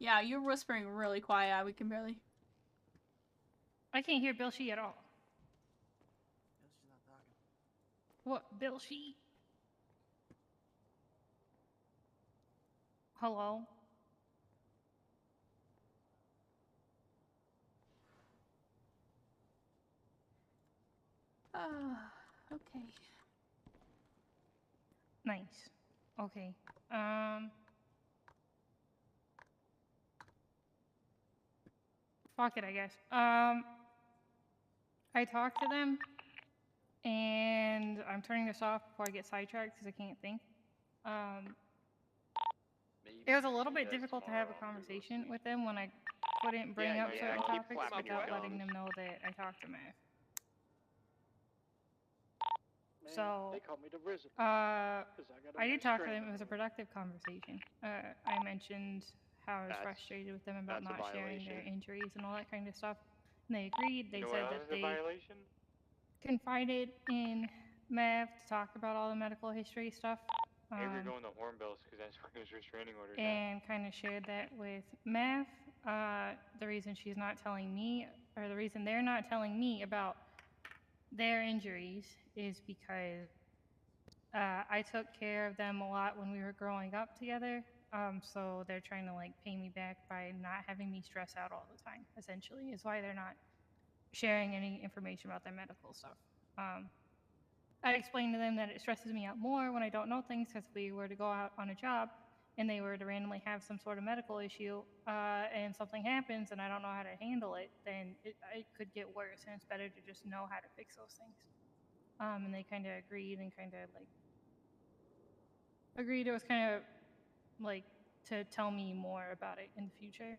Yeah, you're whispering really quiet. We can barely. I can't hear Billie at all. She's not talking. What, Billie? Hello? Okay. Nice. Okay. Fuck it, I guess. I talked to them, and I'm turning this off before I get sidetracked because I can't think. It was a little bit difficult to have a conversation with them when I couldn't bring up certain topics without letting them know that I talked to Matt. So, they call me the Wizard. I did talk to them. It was a productive conversation. I mentioned how I was frustrated with them about not sharing their injuries and all that kind of stuff. And they agreed. They said that they confided in Mav to talk about all the medical history stuff. Maybe we're going to Hornbills because that's where his restraining order. And kind of shared that with Mav. The reason she's not telling me, or the reason they're not telling me about their injuries is because I took care of them a lot when we were growing up together. So they're trying to like pay me back by not having me stress out all the time, essentially, is why they're not sharing any information about their medical stuff. I explained to them that it stresses me out more when I don't know things because if we were to go out on a job and they were to randomly have some sort of medical issue and something happens and I don't know how to handle it, then it could get worse, and it's better to just know how to fix those things. And they kind of agreed and kind of like agreed it was kind of like to tell me more about it in the future.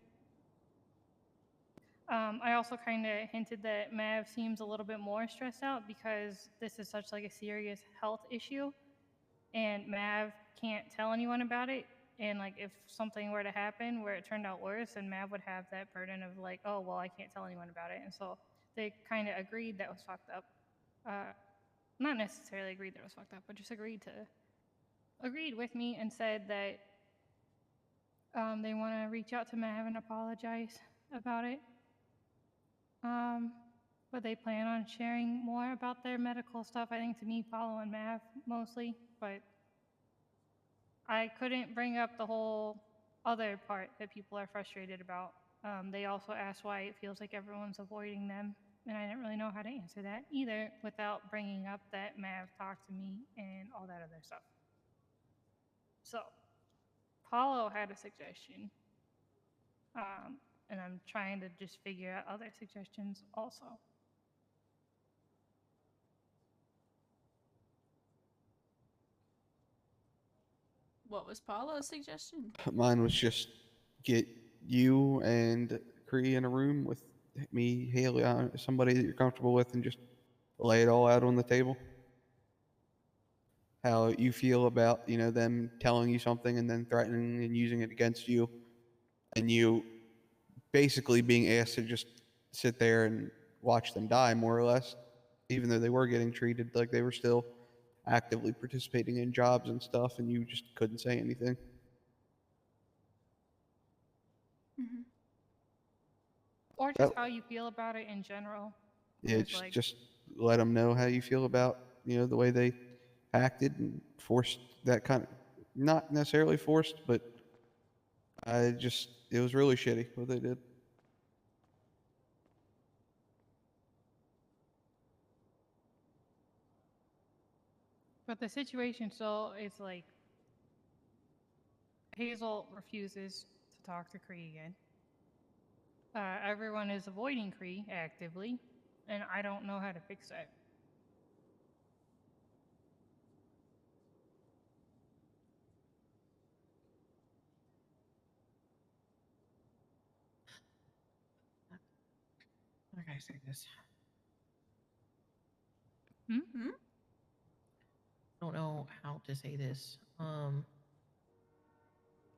I also kind of hinted that Mav seems a little bit more stressed out because this is such like a serious health issue, and Mav can't tell anyone about it. And like if something were to happen where it turned out worse, then Mav would have that burden of like, oh well, I can't tell anyone about it. And so they kind of agreed that was fucked up. Not necessarily agreed that it was fucked up, but just agreed with me and said that they want to reach out to Mav and apologize about it. But they plan on sharing more about their medical stuff, I think, to me, Paolo, and Mav mostly. But I couldn't bring up the whole other part that people are frustrated about. They also asked why it feels like everyone's avoiding them, and I didn't really know how to answer that either without bringing up that Mav talked to me and all that other stuff. So, Paolo had a suggestion, and I'm trying to just figure out other suggestions also. What was Paolo's suggestion? Mine was just get you and Cree in a room with me, Hayley, somebody that you're comfortable with, and just lay it all out on the table. How you feel about, you know, them telling you something and then threatening and using it against you, and you basically being asked to just sit there and watch them die, more or less, even though they were getting treated like they were still actively participating in jobs and stuff, and you just couldn't say anything. Mm-hmm. Or just how you feel about it in general. Yeah, just let them know how you feel about, you know, the way they acted and forced that kind of, not necessarily forced, but it was really shitty what they did. But the situation still is like Hazel refuses to talk to Cree again. Everyone is avoiding Cree actively, and I don't know how to fix that. How can I say this? Hmm? I don't know how to say this.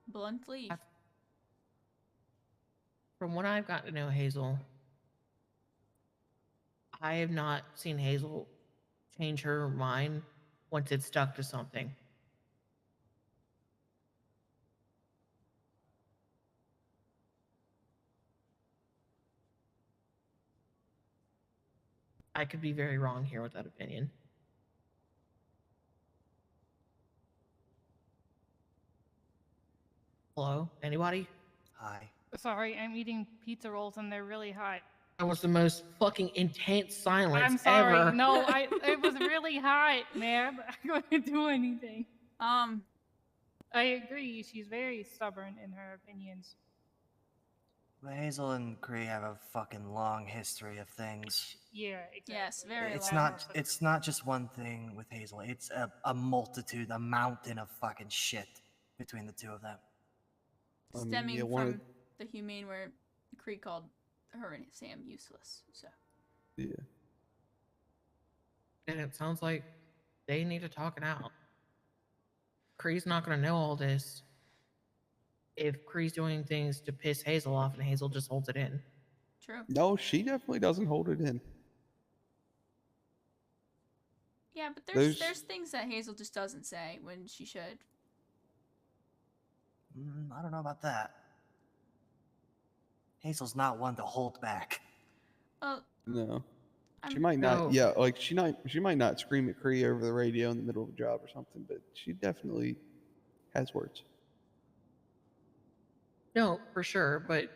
Bluntly. From what I've got to know Hazel, I have not seen Hazel change her mind once it's stuck to something. I could be very wrong here with that opinion. Hello? Anybody? Hi. Sorry, I'm eating pizza rolls and they're really hot. That was the most fucking intense silence I'm sorry. ever. No, it was really hot, man. I couldn't do anything. Um, I agree. She's very stubborn in her opinions. But Hazel and Cree have a fucking long history of things. Yeah, exactly. Yes, very It's long. not just one thing with Hazel. It's a multitude, a mountain of fucking shit between the two of them. I mean, Stemming yeah, from the humane where Cree called her and Sam useless. So Yeah. And it sounds like they need to talk it out. Cree's not gonna know all this if Cree's doing things to piss Hazel off and Hazel just holds it in. true. No, she definitely doesn't hold it in. Yeah, but There's- there's things that Hazel just doesn't say when she should. I don't know about that. Hazel's not one to hold back. Well, No. She I'm- might not. No. Yeah, like she might not scream at Cree over the radio in the middle of a job or something, but she definitely has words. No, for sure, but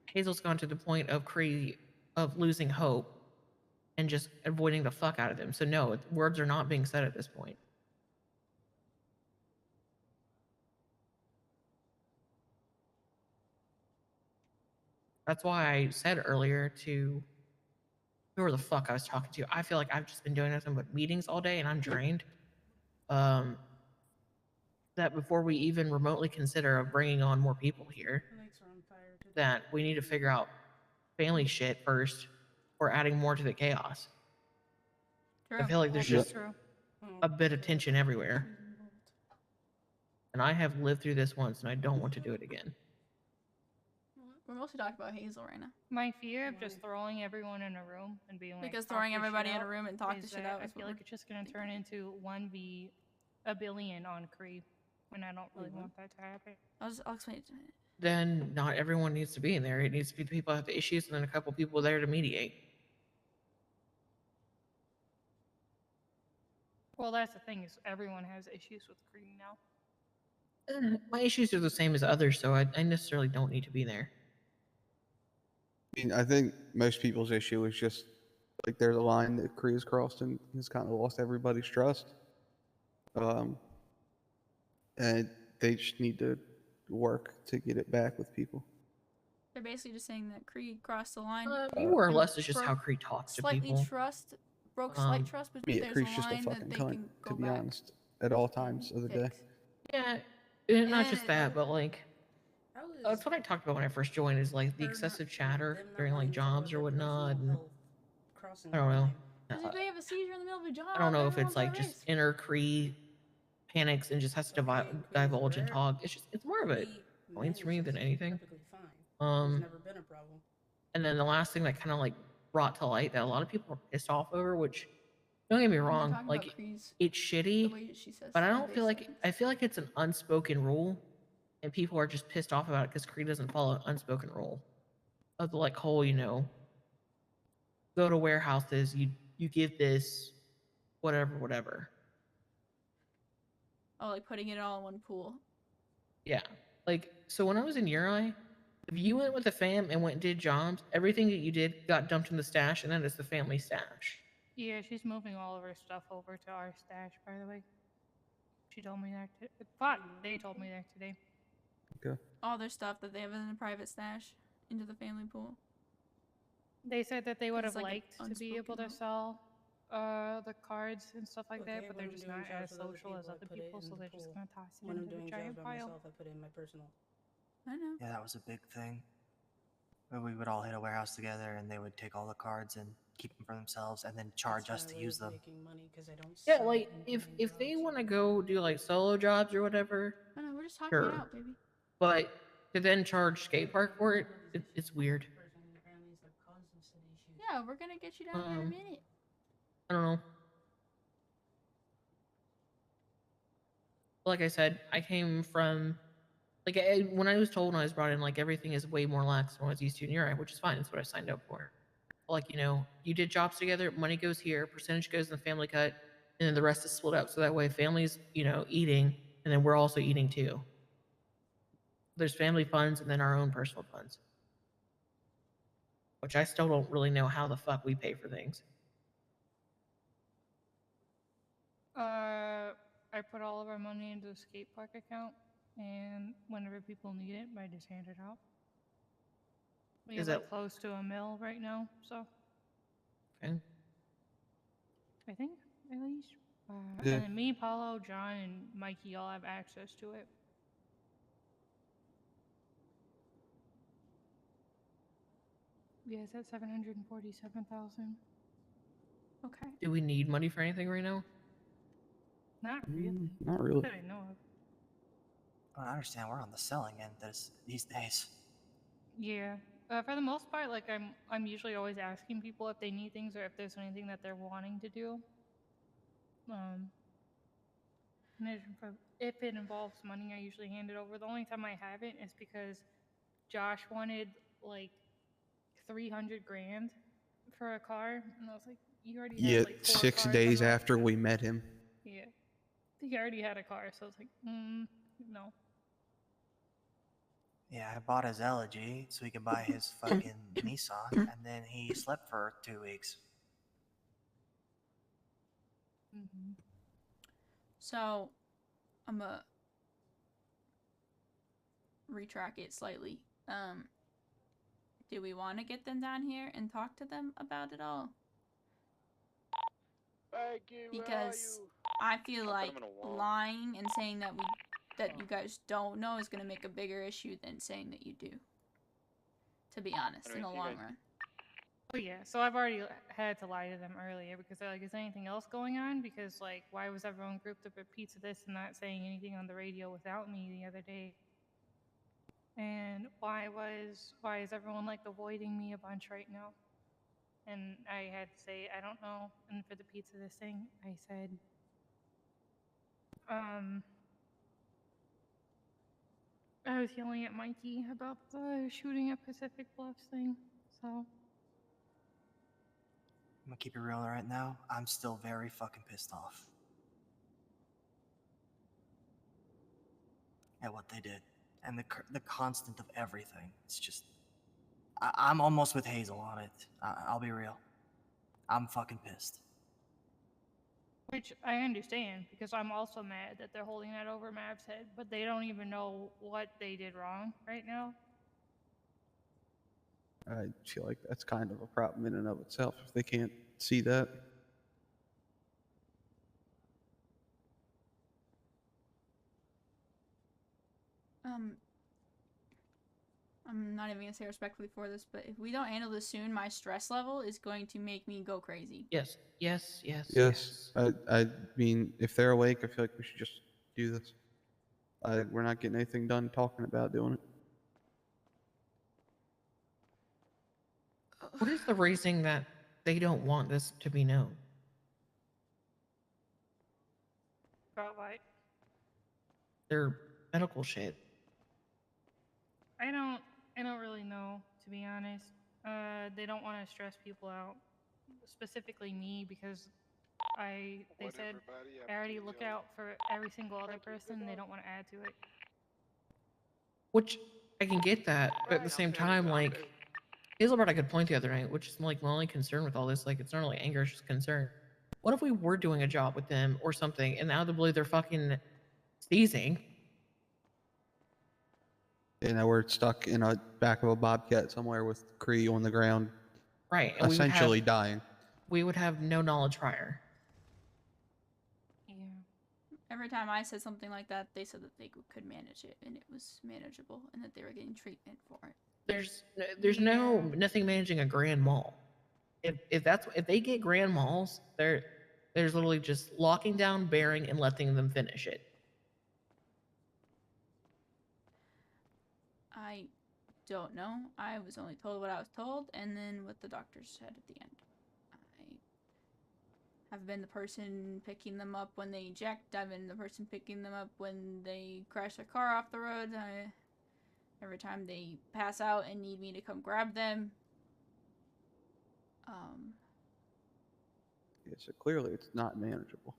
Hazel's gone to the point of Cree of losing hope and just avoiding the fuck out of them. So no, words are not being said at this point. That's why I said earlier to whoever the fuck I was talking to, I feel like I've just been doing nothing but meetings all day and I'm drained. That before we even remotely consider of bringing on more people here, that we need to figure out family shit first or adding more to the chaos. true. I feel like there's Yeah. just a bit of tension everywhere. And I have lived through this once and I don't want to do it again. We're mostly talking about Hazel right now. My fear of just throwing everyone in a room and being like, Because "Talk throwing this shit everybody in a out," room and talk this is shit that out I is feel what like it's just gonna turn into 1v a billion on Cree, and I don't really want that to happen. I'll explain it to you. Then not everyone needs to be in there. It needs to be the people who have the issues and then a couple people there to mediate. Well, that's the thing is everyone has issues with Cree now. My issues are the same as others, so I necessarily don't need to be there. I mean, I think most people's issue is just like there's a line that Cree has crossed and has kind of lost everybody's trust. And they just need to work to get it back with people. They're basically just saying that Cree crossed the line. More or and less, it's just broke how Cree talks to slightly people. broke slight trust, but Yeah, there's Cree's a just a line that fucking they cunt, can go to be back. honest, at all times of the day. fix. Yeah, not just that, but like that's what I talked about when I first joined. Is like the excessive chatter during like jobs or whatnot, and I don't know. Because if they have a seizure in the middle of a job, I don't know if it's everyone's at like just risk. inner Cree panics and just has to divulge and talk. It's more of a annoyance for me than anything. And then the last thing that kind of like brought to light that a lot of people are pissed off over, which don't get me I'm not wrong, talking like about Cree's, it's the shitty, way she says but I stuff don't they feel like say. I feel like it's an unspoken rule, and people are just pissed off about it because Cree doesn't follow an unspoken rule of the like whole, go to warehouses, you give this, whatever. Oh, like putting it all in one pool. Yeah, like so when I was in Uri, if you went with the fam and went and did jobs, everything that you did got dumped in the stash, and then it's the family stash. Yeah, she's moving all of her stuff over to our stash, by the way. She told me that. They told me that today. Okay. All their stuff that they have in a private stash into the family pool. They said that they would It's have like an liked to be able unspoken to rule. sell the cards and stuff like that, but they're just not as social as other people, so they're just gonna toss it When I'm into the doing giant jobs by pile. myself, I put it in my personal. I know. Yeah, that was a big thing. Where we would all hit a warehouse together and they would take all the cards and keep them for themselves and then charge us to use them. Yeah, like if they want to go do like solo jobs or whatever, I know, we're just talking Sure. it out, baby. but to then charge skate park for it, it's weird. Yeah, we're gonna get you down here in a minute. I don't know. Like I said, I came from like when I was told when I was brought in, like everything is way more lax than what I was used to in Europe, which is fine. That's what I signed up for. Like, you did jobs together, money goes here, percentage goes in the family cut, and then the rest is split up. So that way family's, eating, and then we're also eating too. There's family funds and then our own personal funds. Which I still don't really know how the fuck we pay for things. I put all of our money into the skate park account, and whenever people need it, I just hand it out. We Is have that- close to $1 million right now, so Okay. I think at least. Yeah. And then me, Paolo, John, and Mikey all have access to it. Yeah, it's at 747,000. Okay. Do we need money for anything right now? Not really. Not really. That I know of. I don't understand. We're on the selling end these days. Yeah. For the most part, like I'm usually always asking people if they need things or if there's anything that they're wanting to do. And if it involves money, I usually hand it over. The only time I haven't is because Josh wanted like 300 grand for a car, and I was like, you already Yeah, have like 4 6 cars days on the after road." we met him. Yeah, he already had a car, so I was like, no. Yeah, I bought his Elegy so he could buy his fucking Nissan, and then he slept for 2 weeks. Mm-hmm. So, I'm gonna retrack it slightly. Do we want to get them down here and talk to them about it all? Thank you. Because I feel I'll put like 'em in a wall. lying and saying that you guys don't know is gonna make a bigger issue than saying that you do. To be honest, in the Anyways, you long guys- run. Oh yeah, so I've already had to lie to them earlier because they're like, is anything else going on? Because like, why was everyone grouped up at Pizza This and not saying anything on the radio without me the other day? And why is everyone like avoiding me a bunch right now? And I had to say, I don't know. And for the Pizza This thing, I said, I was yelling at Mikey about the shooting at Pacific Bluffs thing, so. I'm gonna keep it real right now. I'm still very fucking pissed off at what they did and the constant of everything. It's just I'm almost with Hazel on it. I'll be real. I'm fucking pissed. Which I understand, because I'm also mad that they're holding that over Mav's head, but they don't even know what they did wrong right now. I feel like that's kind of a problem in and of itself if they can't see that. I'm not even gonna say respectfully for this, but if we don't handle this soon, my stress level is going to make me go crazy. Yes. Yes. Yes. Yes. I mean, if they're awake, I feel like we should just do this. We're not getting anything done talking about doing it. What is the reasoning that they don't want this to be known? About what? Their medical shit. I don't really know, to be honest. They don't want to stress people out, specifically me, because they said I already look out for every single other person, and they don't want to add to it. Which I can get that, but at the same time, like, Hazel brought a good point the other night, which is like my only concern with all this. Like, it's not really anger, it's just concern. What if we were doing a job with them or something, and out of the blue they're fucking seizing? And now we're stuck in a back of a bobcat somewhere with Cree on the ground, Right. And essentially dying. we would have no knowledge prior. Yeah. Every time I said something like that, they said that they could manage it and it was manageable and that they were getting treatment for it. There's nothing managing a grand mal. If they get grand mals, there's literally just locking down, bearing, and letting them finish it. I don't know. I was only told what I was told and then what the doctors said at the end. I have been the person picking them up when they eject. I've been the person picking them up when they crash their car off the road. Every time they pass out and need me to come grab them. Yeah, so clearly it's not manageable.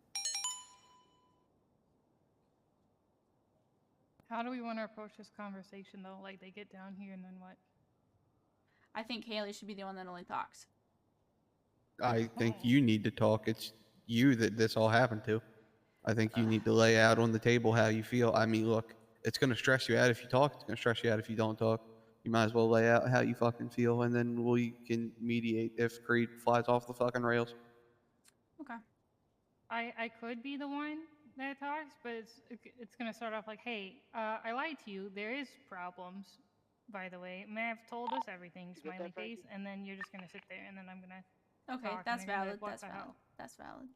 How do we want to approach this conversation though? Like they get down here and then what? I think Hayley should be the one that only talks. I think you need to talk. It's you that this all happened to. I think you need to lay out on the table how you feel. I mean, look, it's going to stress you out if you talk. It's going to stress you out if you don't talk. You might as well lay out how you fucking feel, and then we can mediate if Creed flies off the fucking rails. Okay. I could be the one that talks, but it's gonna start off like, hey, I lied to you. There is problems, by the way. Mav told us everything, You get that, smiley face, Frankie? and then you're just gonna sit there, and then I'm gonna. Okay, Talk, and that's they're gonna be valid. like, "What That's the valid. hell?" That's valid.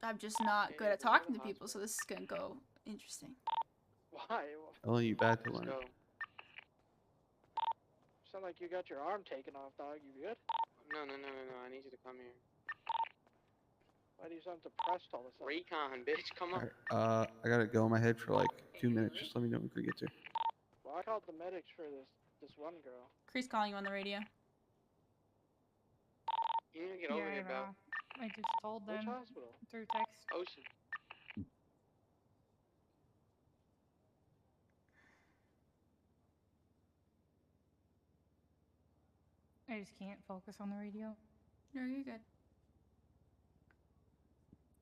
I'm just not Yeah, good at go to talking the to people, so hospital. this is gonna go interesting. Why? Only you bad to Let's learn. go. Sound like you got your arm taken off, dog. You good? No. I need you to come here. Why do you sound depressed all of a sudden? Recon, bitch. Come on. Alright, I gotta go in my head for like 2 minutes. Just let me know when Creed gets here. Well, I called the medics for this one girl. Cree's calling you on the radio. You need to get over here, Belle. I just told Which them hospital? through text. Ocean. I just can't focus on the radio. No, you're good.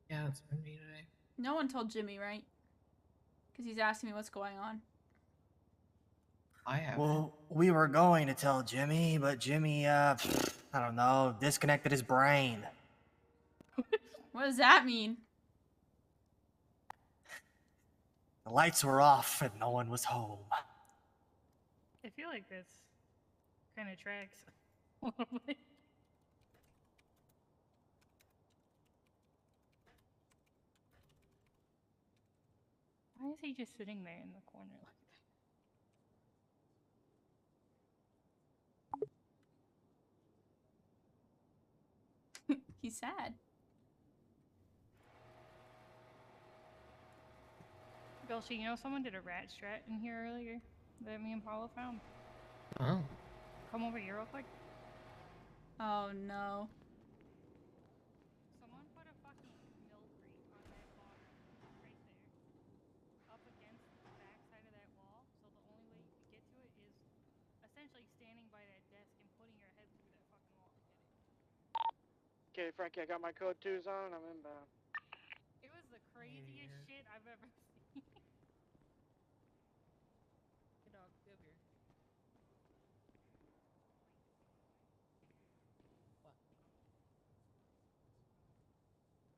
Yeah, it's been me today. No one told Jimmy, right? Because he's asking me what's going on. I have. Well, we were going to tell Jimmy, but Jimmy, I don't know, disconnected his brain. What does that mean? The lights were off and no one was home. I feel like this kind of tracks a little bit. Why is he just sitting there in the corner like that? He's sad. Belshi, you know someone did a rat strat in here earlier that me and Paolo found? Oh. Come over here real quick. Oh no. Someone put a fucking mill crate on that log right there, up against the back side of that wall, so the only way you could get to it is essentially standing by that desk and putting your head through that fucking wall to get it. Okay, Frankie, I got my code 2s on. I'm inbound. It was the craziest shit I've ever seen. Hey, dog, get over here. What?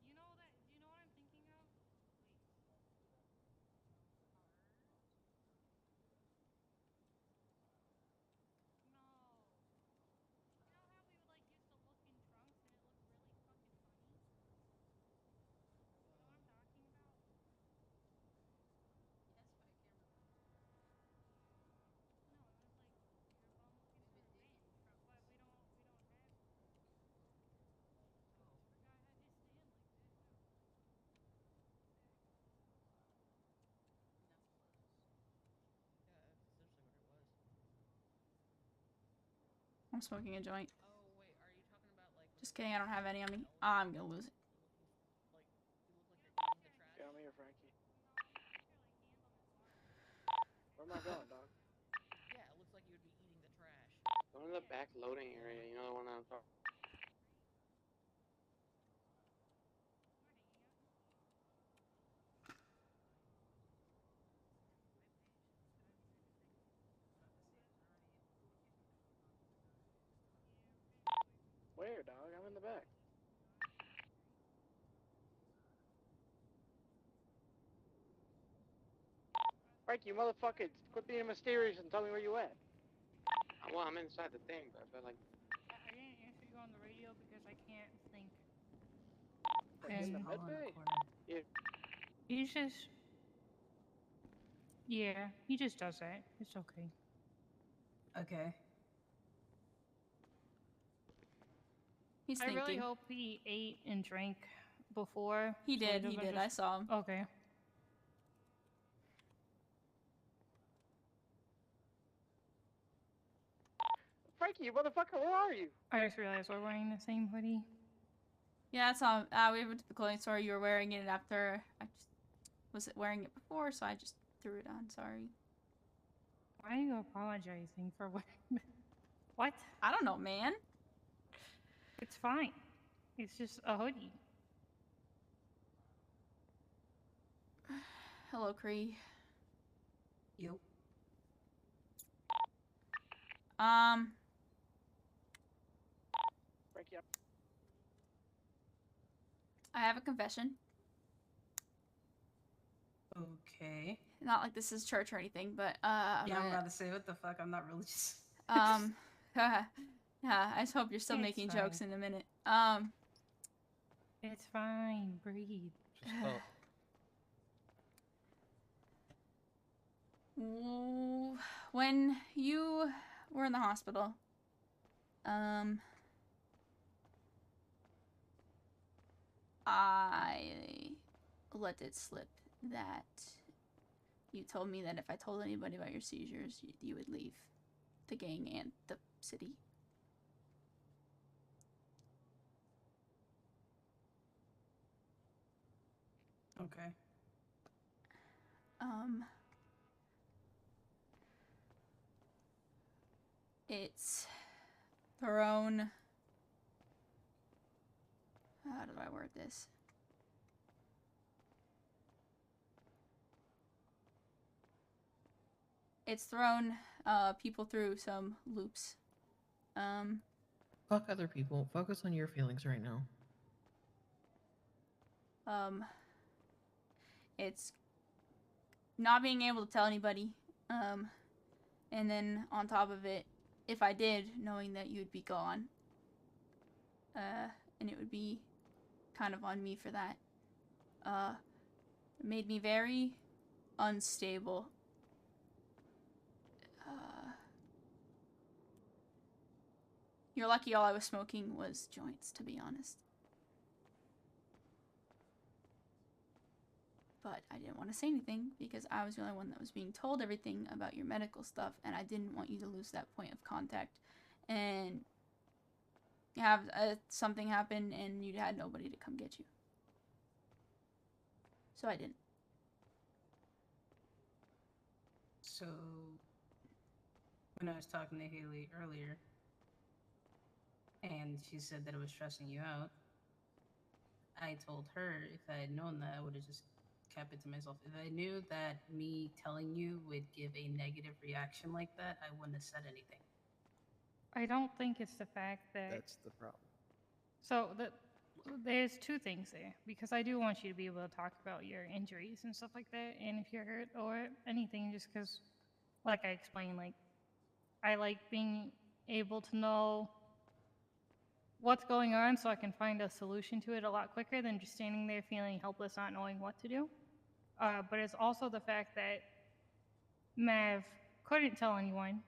You know what I'm thinking of? No. You know how we would like used to look in trunks and it looked really fucking funny? You know what I'm talking about? No, it was like your bum looking through a van trunk, but we don't have. Forgot how his stand like that. Yeah, that's essentially what it was. I'm smoking a joint. Oh, wait, are you talking about like. Just kidding, I don't have any on me. I'm gonna lose it. Like, you look like you're eating the trash? Yeah, I'm here, Frankie. Where am I going, dog? Yeah, it looks like you would be eating the trash. Go to the back loading area. You know the one I'm talking. Where, dog? I'm in the back. Frankie, you motherfucker, quit being mysterious and tell me where you at. Well, I'm inside the thing, but I feel like. I didn't answer you on the radio because I can't think. Like in the And med bay? Yeah. he's just. Yeah, he just does that. It's okay. Okay. He's I thinking. really hope he ate and drank before. He so did, he doesn't did. just- I saw him. Okay. Frankie, motherfucker, where are you? I just realized we're wearing the same hoodie. Yeah, that's all. We went to the clothing store. You were wearing it after. I just wasn't wearing it before, so I just threw it on. Sorry. Why are you apologizing for wearing it? What? I don't know, man. It's fine. It's just a hoodie. Hello, Cree. Yo. Frankie, I have a confession. Okay. Not like this is church or anything, but Yeah, I'm about to say, what the fuck? I'm not religious. yeah, I just hope you're still It's making fine. jokes in a minute. It's fine. Breathe. Just stop. When you were in the hospital, I let it slip that you told me that if I told anybody about your seizures, you would leave the gang and the city. Okay. It's thrown. How do I word this? It's thrown people through some loops. Fuck other people. Focus on your feelings right now. It's not being able to tell anybody. And then on top of it, if I did, knowing that you'd be gone. And it would be kind of on me for that. It made me very unstable. You're lucky all I was smoking was joints, to be honest. But I didn't want to say anything because I was the only one that was being told everything about your medical stuff, and I didn't want you to lose that point of contact and have something happen and you had nobody to come get you. So I didn't. So, when I was talking to Hayley earlier, and she said that it was stressing you out, I told her if I had known that, I would have just kept it to myself. If I knew that me telling you would give a negative reaction like that, I wouldn't have said anything. I don't think it's the fact that. That's the problem. So there's two things there, because I do want you to be able to talk about your injuries and stuff like that, and if you're hurt or anything, just because, like I explained, like, I like being able to know what's going on so I can find a solution to it a lot quicker than just standing there feeling helpless, not knowing what to do. But it's also the fact that Mav couldn't tell anyone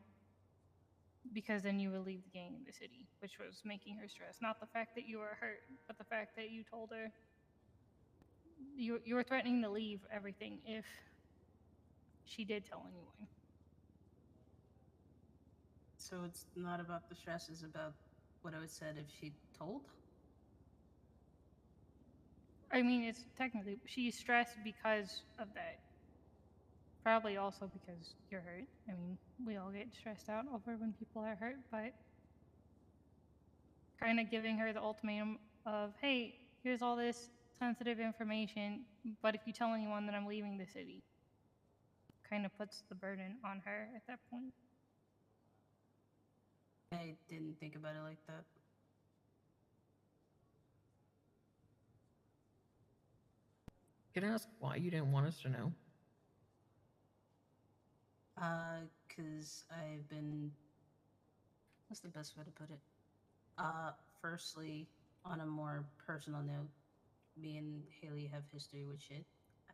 because then you would leave the gang in the city, which was making her stress. Not the fact that you were hurt, but the fact that you told her you were threatening to leave everything if she did tell anyone. So it's not about the stress, it's about what I would said if she told? I mean, it's technically, she's stressed because of that. Probably also because you're hurt. I mean, we all get stressed out over when people are hurt, but kind of giving her the ultimatum of, hey, here's all this sensitive information, but if you tell anyone that I'm leaving the city, kind of puts the burden on her at that point. I didn't think about it like that. Can I ask why you didn't want us to know? 'Cause I've been... What's the best way to put it? Firstly, on a more personal note, me and Hayley have history with shit.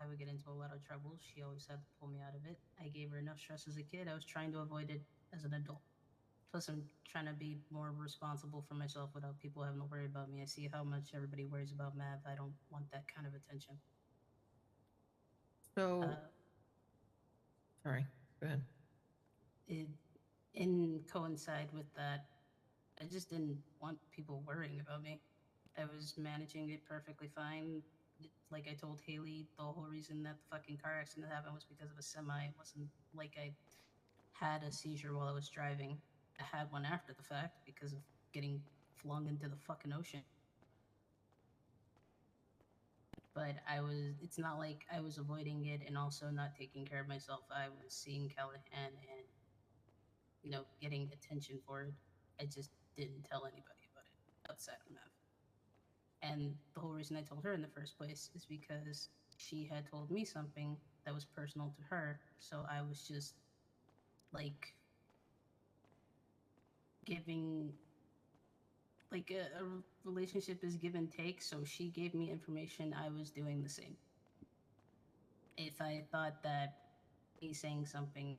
I would get into a lot of trouble. She always had to pull me out of it. I gave her enough stress as a kid. I was trying to avoid it as an adult. Plus, I'm trying to be more responsible for myself without people having to worry about me. I see how much everybody worries about Mav. I don't want that kind of attention. So, sorry, go ahead. In coincide with that, I just didn't want people worrying about me. I was managing it perfectly fine. Like I told Hayley, the whole reason that the fucking car accident happened was because of a semi. It wasn't like I had a seizure while I was driving. I had one after the fact because of getting flung into the fucking ocean. But it's not like I was avoiding it and also not taking care of myself. I was seeing Callahan and, getting attention for it. I just didn't tell anybody about it outside of Mav. And the whole reason I told her in the first place is because she had told me something that was personal to her. So I was just like giving, like a relationship is give and take. So she gave me information, I was doing the same. If I thought that me saying something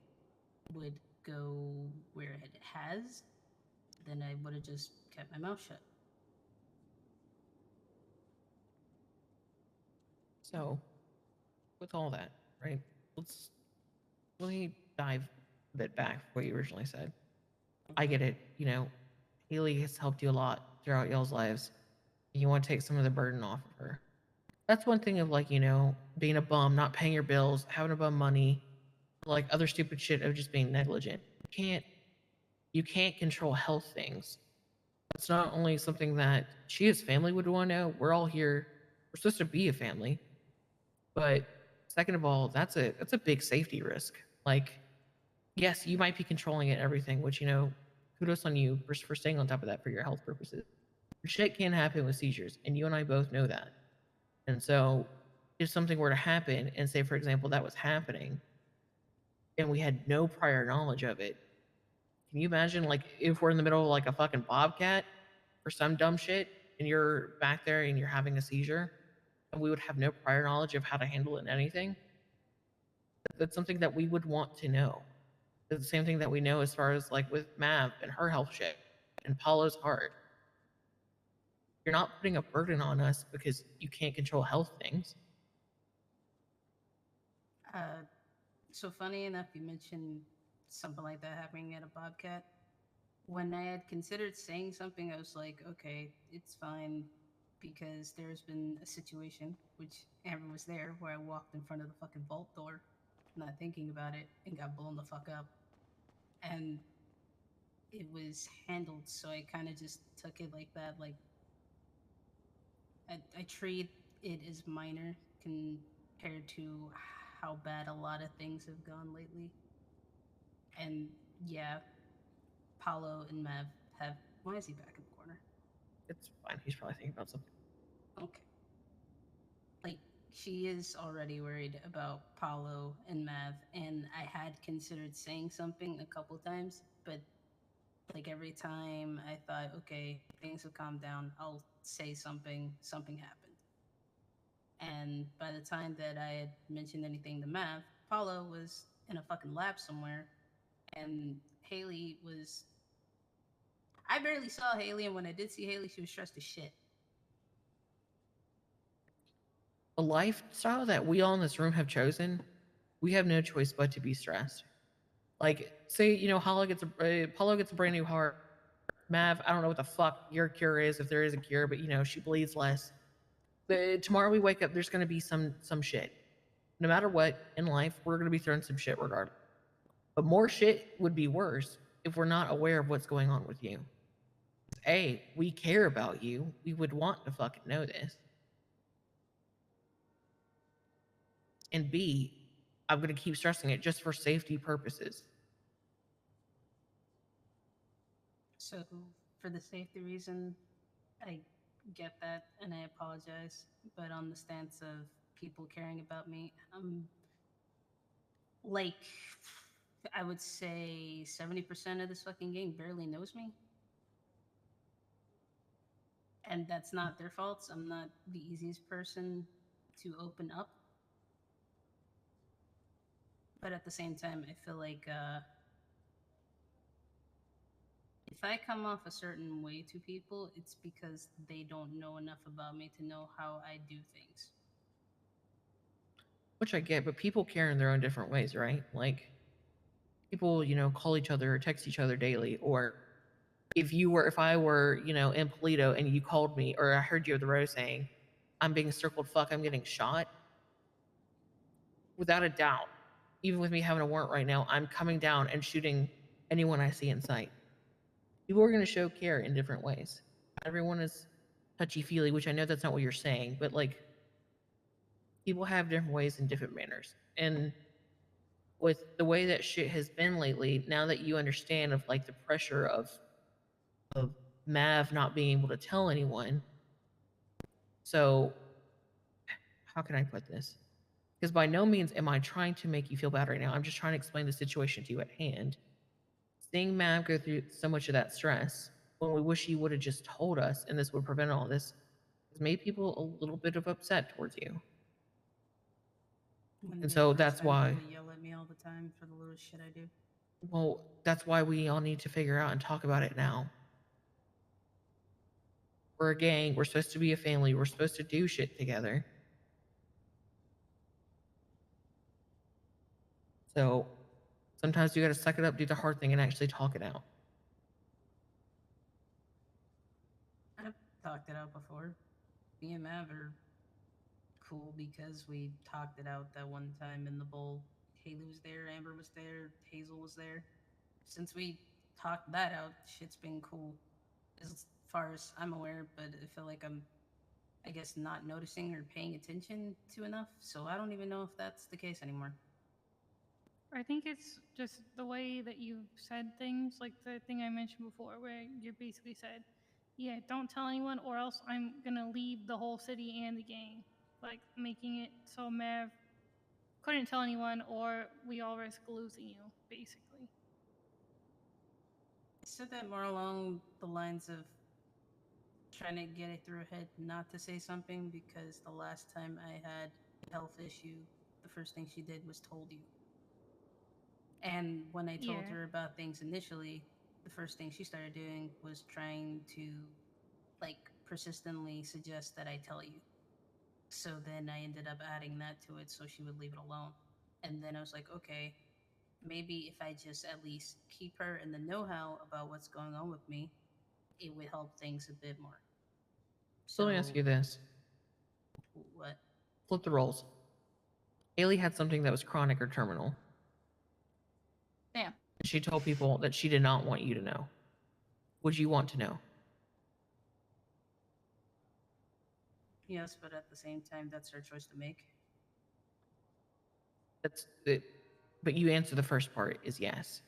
would go where it has, then I would have just kept my mouth shut. So, with all that, right? Let me dive a bit back from what you originally said. I get it. Hayley has helped you a lot throughout y'all's lives. You want to take some of the burden off of her. That's one thing of being a bum, not paying your bills, having a bum money, like other stupid shit of just being negligent. You can't control health things. It's not only something that she as family would want to know. We're all here. We're supposed to be a family. But second of all, that's a big safety risk. Like, yes, you might be controlling it and everything, which kudos on you for staying on top of that for your health purposes. Shit can happen with seizures, and you and I both know that. And so, if something were to happen, and say, for example, that was happening, and we had no prior knowledge of it, can you imagine, like, if we're in the middle of, like, a fucking bobcat or some dumb shit, and you're back there and you're having a seizure, and we would have no prior knowledge of how to handle it in anything? That's something that we would want to know. It's the same thing that we know as far as, like, with Mav and her health shit, and Paolo's heart. You're not putting a burden on us because you can't control health things. So funny enough, you mentioned something like that happening at a bobcat. When I had considered saying something, I was like, okay, it's fine, because there's been a situation, which Amber was there, where I walked in front of the fucking vault door, not thinking about it, and got blown the fuck up. And it was handled, so I kind of just took it like that. Like, I treat it as minor compared to how bad a lot of things have gone lately. And yeah, Paolo and Mav have. Why is he back in the corner? It's fine. He's probably thinking about something. Okay. Like, she is already worried about Paolo and Mav, and I had considered saying something a couple times, but like every time I thought, okay, things have calmed down, I'll say something, something happened. And by the time that I had mentioned anything to Mav, Paolo was in a fucking lab somewhere, and Hayley was. I barely saw Hayley, and when I did see Hayley, she was stressed as shit. The lifestyle that we all in this room have chosen, we have no choice but to be stressed. Like, say, Paolo gets a brand new heart. Mav, I don't know what the fuck your cure is, if there is a cure, but she bleeds less. Tomorrow we wake up, there's going to be some shit. No matter what in life, we're going to be throwing some shit regardless. But more shit would be worse if we're not aware of what's going on with you. A, we care about you. We would want to fucking know this. And B, I'm going to keep stressing it just for safety purposes. So, for the safety reason, I get that and I apologize. But on the stance of people caring about me, like, I would say 70% of this fucking game barely knows me. And that's not their faults. I'm not the easiest person to open up. But at the same time, I feel like if I come off a certain way to people, it's because they don't know enough about me to know how I do things. Which I get, but people care in their own different ways, right? Like, people, call each other or text each other daily, or, if I were, you know, in Polito and you called me, or I heard you over the road saying, I'm being circled, fuck, I'm getting shot, without a doubt, even with me having a warrant right now, I'm coming down and shooting anyone I see in sight. People are going to show care in different ways. Everyone is touchy-feely, which I know that's not what you're saying, but like, people have different ways and different manners. And with the way that shit has been lately, now that you understand of like the pressure of Mav not being able to tell anyone. So how can I put this? Because by no means am I trying to make you feel bad right now. I'm just trying to explain the situation to you at hand. Seeing Mav go through so much of that stress, when we wish you would have just told us, and this would prevent all this, has made people a little bit of upset towards you. And so that's why people yell at me all the time for the little shit I do. Well, that's why we all need to figure out and talk about it now. We're a gang. We're supposed to be a family. We're supposed to do shit together. So sometimes you gotta suck it up, do the hard thing, and actually talk it out. I've talked it out before. Me and Mav are cool because we talked it out that one time in the bowl. Hayley was there, Amber was there, Hazel was there. Since we talked that out, shit's been cool. As far as I'm aware, but I feel like I'm, I guess, not noticing or paying attention to enough. So I don't even know if that's the case anymore. I think it's just the way that you said things, like the thing I mentioned before, where you basically said, yeah, don't tell anyone or else I'm gonna leave the whole city and the gang. Like, making it so Mav couldn't tell anyone or we all risk losing you, basically. I said that more along the lines of trying to get it through her head not to say something, because the last time I had a health issue, the first thing she did was told you. And when I told her about things initially, the first thing she started doing was trying to, like, persistently suggest that I tell you. So then I ended up adding that to it so she would leave it alone. And then I was like, okay, maybe if I just at least keep her in the know-how about what's going on with me, it would help things a bit more. So let me ask you this. What? Flip the roles. Hayley had something that was chronic or terminal. Damn. She told people that she did not want you to know. Would you want to know? Yes, but at the same time, that's her choice to make. That's it. But you answer the first part is yes.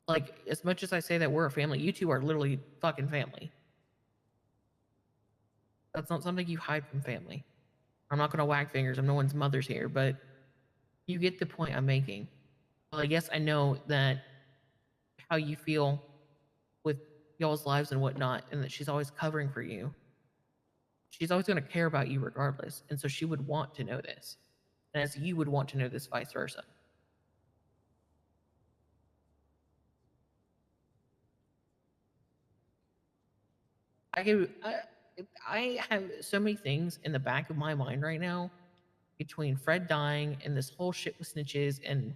Like, as much as I say that we're a family, you two are literally fucking family. That's not something you hide from family. I'm not going to wag fingers. I'm no one's mother's here, but you get the point I'm making. Well, I guess I know that how you feel with y'all's lives and whatnot, and that she's always covering for you. She's always going to care about you regardless, and so she would want to know this, and as you would want to know this, vice versa. I have so many things in the back of my mind right now, between Fred dying and this whole shit with snitches and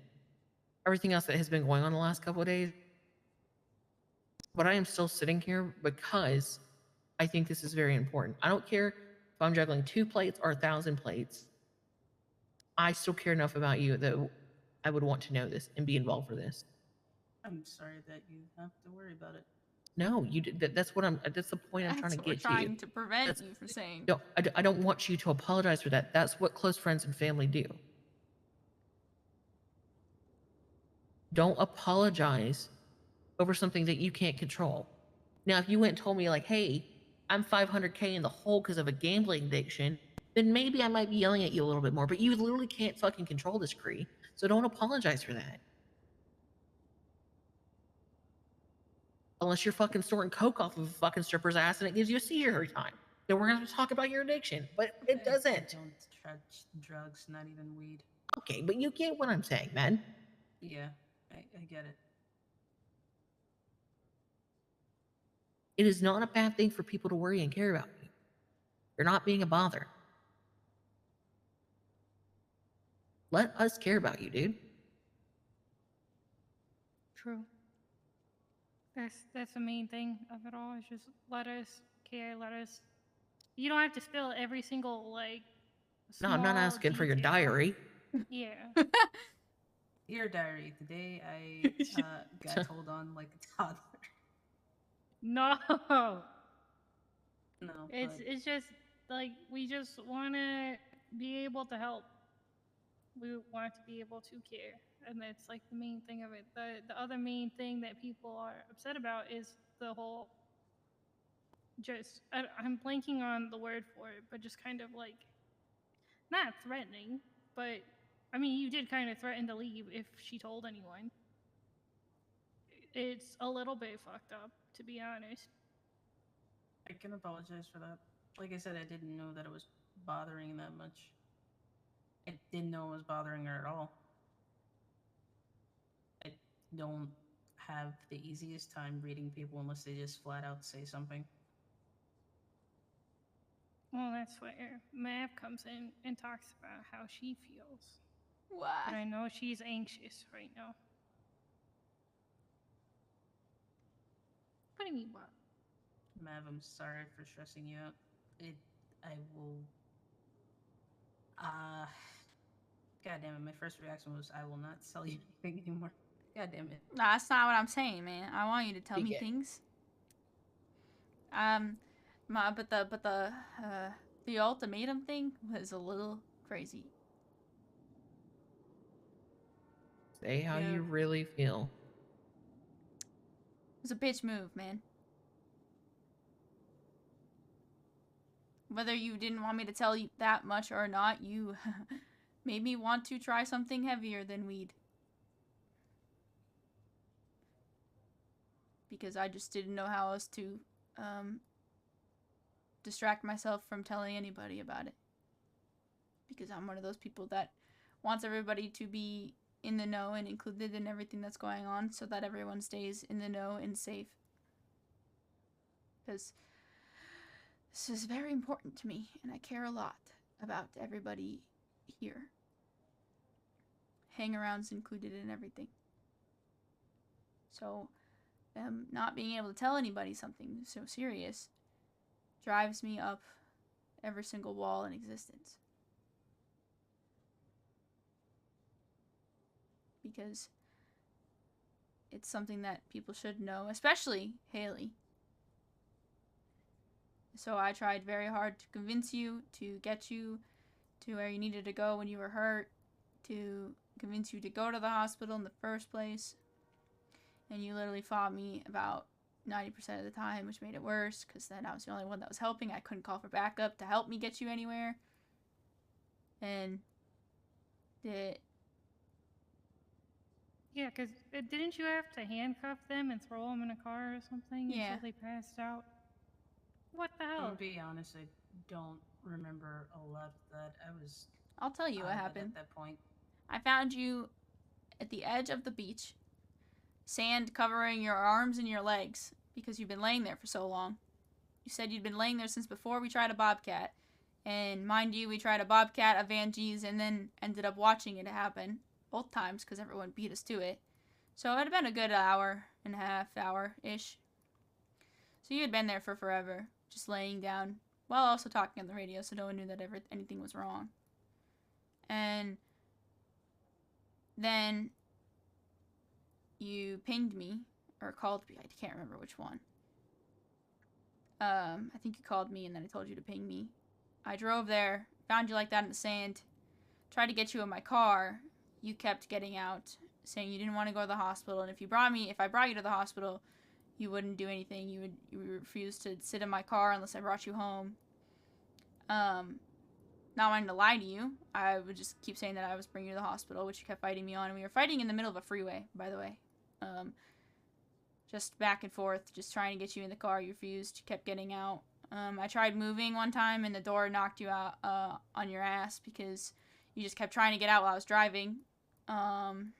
everything else that has been going on the last couple of days. But I am still sitting here because I think this is very important. I don't care if I'm juggling 2 plates or 1,000 plates. I still care enough about you that I would want to know this and be involved for this. I'm sorry that you have to worry about it. No, you. That's what I'm. That's the point I'm trying to get to. That's what we're trying to prevent you from saying. No, I don't want you to apologize for that. That's what close friends and family do. Don't apologize over something that you can't control. Now, if you went and told me like, hey, I'm 500K in the hole because of a gambling addiction, then maybe I might be yelling at you a little bit more, but you literally can't fucking control this, Cree. So don't apologize for that. Unless you're fucking snorting coke off of a fucking stripper's ass and it gives you a seizure every time. Then we're gonna have to talk about your addiction, but it doesn't. I don't touch drugs, not even weed. Okay, but you get what I'm saying, man. Yeah, I get it. It is not a bad thing for people to worry and care about you. You're not being a bother. Let us care about you, dude. True. That's the main thing of it all. Is just let us care. Let us. You don't have to spill every single like. No, I'm not small asking for your detail. diary. Yeah. Your diary. Today I got told on like a toddler. No. No, It's just like we just want to be able to help. We want to be able to care, and that's like the main thing of it. The other main thing that people are upset about is the whole. Just I'm blanking on the word for it, but just kind of like not threatening, but I mean you did kind of threaten to leave if she told anyone. It's a little bit fucked up, to be honest. I can apologize for that. Like I said, I didn't know that it was bothering that much. I didn't know it was bothering her at all. I don't have the easiest time reading people unless they just flat out say something. Well, that's where Mav comes in and talks about how she feels. What? But I know she's anxious right now. What do you mean, what? Mav, I'm sorry for stressing you out. I will. God damn it! My first reaction was, I will not sell you anything anymore. God damn it! Nah, that's not what I'm saying, man. I want you to tell me things. But the ultimatum thing was a little crazy. Say how Yeah. you really feel. It was a bitch move, man. Whether you didn't want me to tell you that much or not, you made me want to try something heavier than weed. Because I just didn't know how else to distract myself from telling anybody about it. Because I'm one of those people that wants everybody to be in the know and included in everything that's going on so that everyone stays in the know and safe. Because this is very important to me and I care a lot about everybody here. Hang-arounds included in everything. So, not being able to tell anybody something so serious drives me up every single wall in existence. Because it's something that people should know, especially Hayley. So I tried very hard to convince you, to get you to where you needed to go when you were hurt, to convince you to go to the hospital in the first place. And you literally fought me about 90% of the time, which made it worse, because then I was the only one that was helping. I couldn't call for backup to help me get you anywhere. And Yeah, because didn't you have to handcuff them and throw them in a car or something Yeah. until they passed out? What the I'm hell? gonna be honest, I don't remember a lot of that. I'll tell you what out of it happened. at that point. I found you at the edge of the beach, sand covering your arms and your legs because you've been laying there for so long. You said you'd been laying there since before we tried a bobcat. And mind you, we tried a bobcat, a Van G's, and then ended up watching it happen both times because everyone beat us to it. So it had been a good hour and a half, hour-ish. So you had been there for forever, just laying down, while also talking on the radio so no one knew that anything was wrong. And then you pinged me, or called me, I can't remember which one. I think you called me and then I told you to ping me. I drove there, found you like that in the sand, tried to get you in my car. You kept getting out, saying you didn't want to go to the hospital, and if I brought you to the hospital, you wouldn't do anything. You refused to sit in my car unless I brought you home. Not wanting to lie to you, I would just keep saying that I was bringing you to the hospital, which you kept fighting me on, and we were fighting in the middle of a freeway, by the way. Just back and forth, just trying to get you in the car. You refused. You kept getting out. I tried moving one time, and the door knocked you out on your ass because you just kept trying to get out while I was driving. And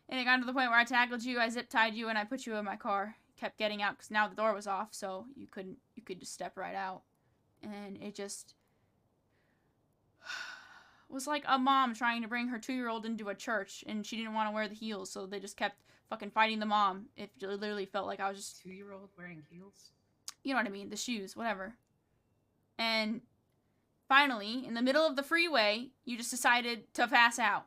it got to the point where I tackled you, I zip-tied you, and I put you in my car. You kept getting out because now the door was off, so you could just step right out. And it just was like a mom trying to bring her 2-year-old into a church, and she didn't want to wear the heels, so they just kept fucking fighting the mom. It literally felt like I was just... 2-year-old wearing heels? You know what I mean, the shoes, whatever. And finally, in the middle of the freeway, you just decided to pass out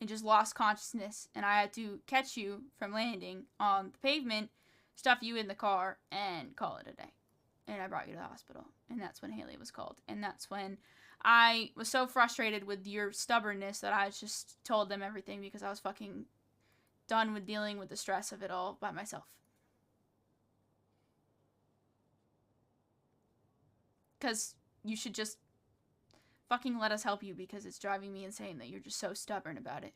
and just lost consciousness, and I had to catch you from landing on the pavement, stuff you in the car, and call it a day. And I brought you to the hospital, and that's when Hayley was called. And that's when I was so frustrated with your stubbornness that I just told them everything because I was fucking done with dealing with the stress of it all by myself. Because you should just fucking let us help you, because it's driving me insane that you're just so stubborn about it.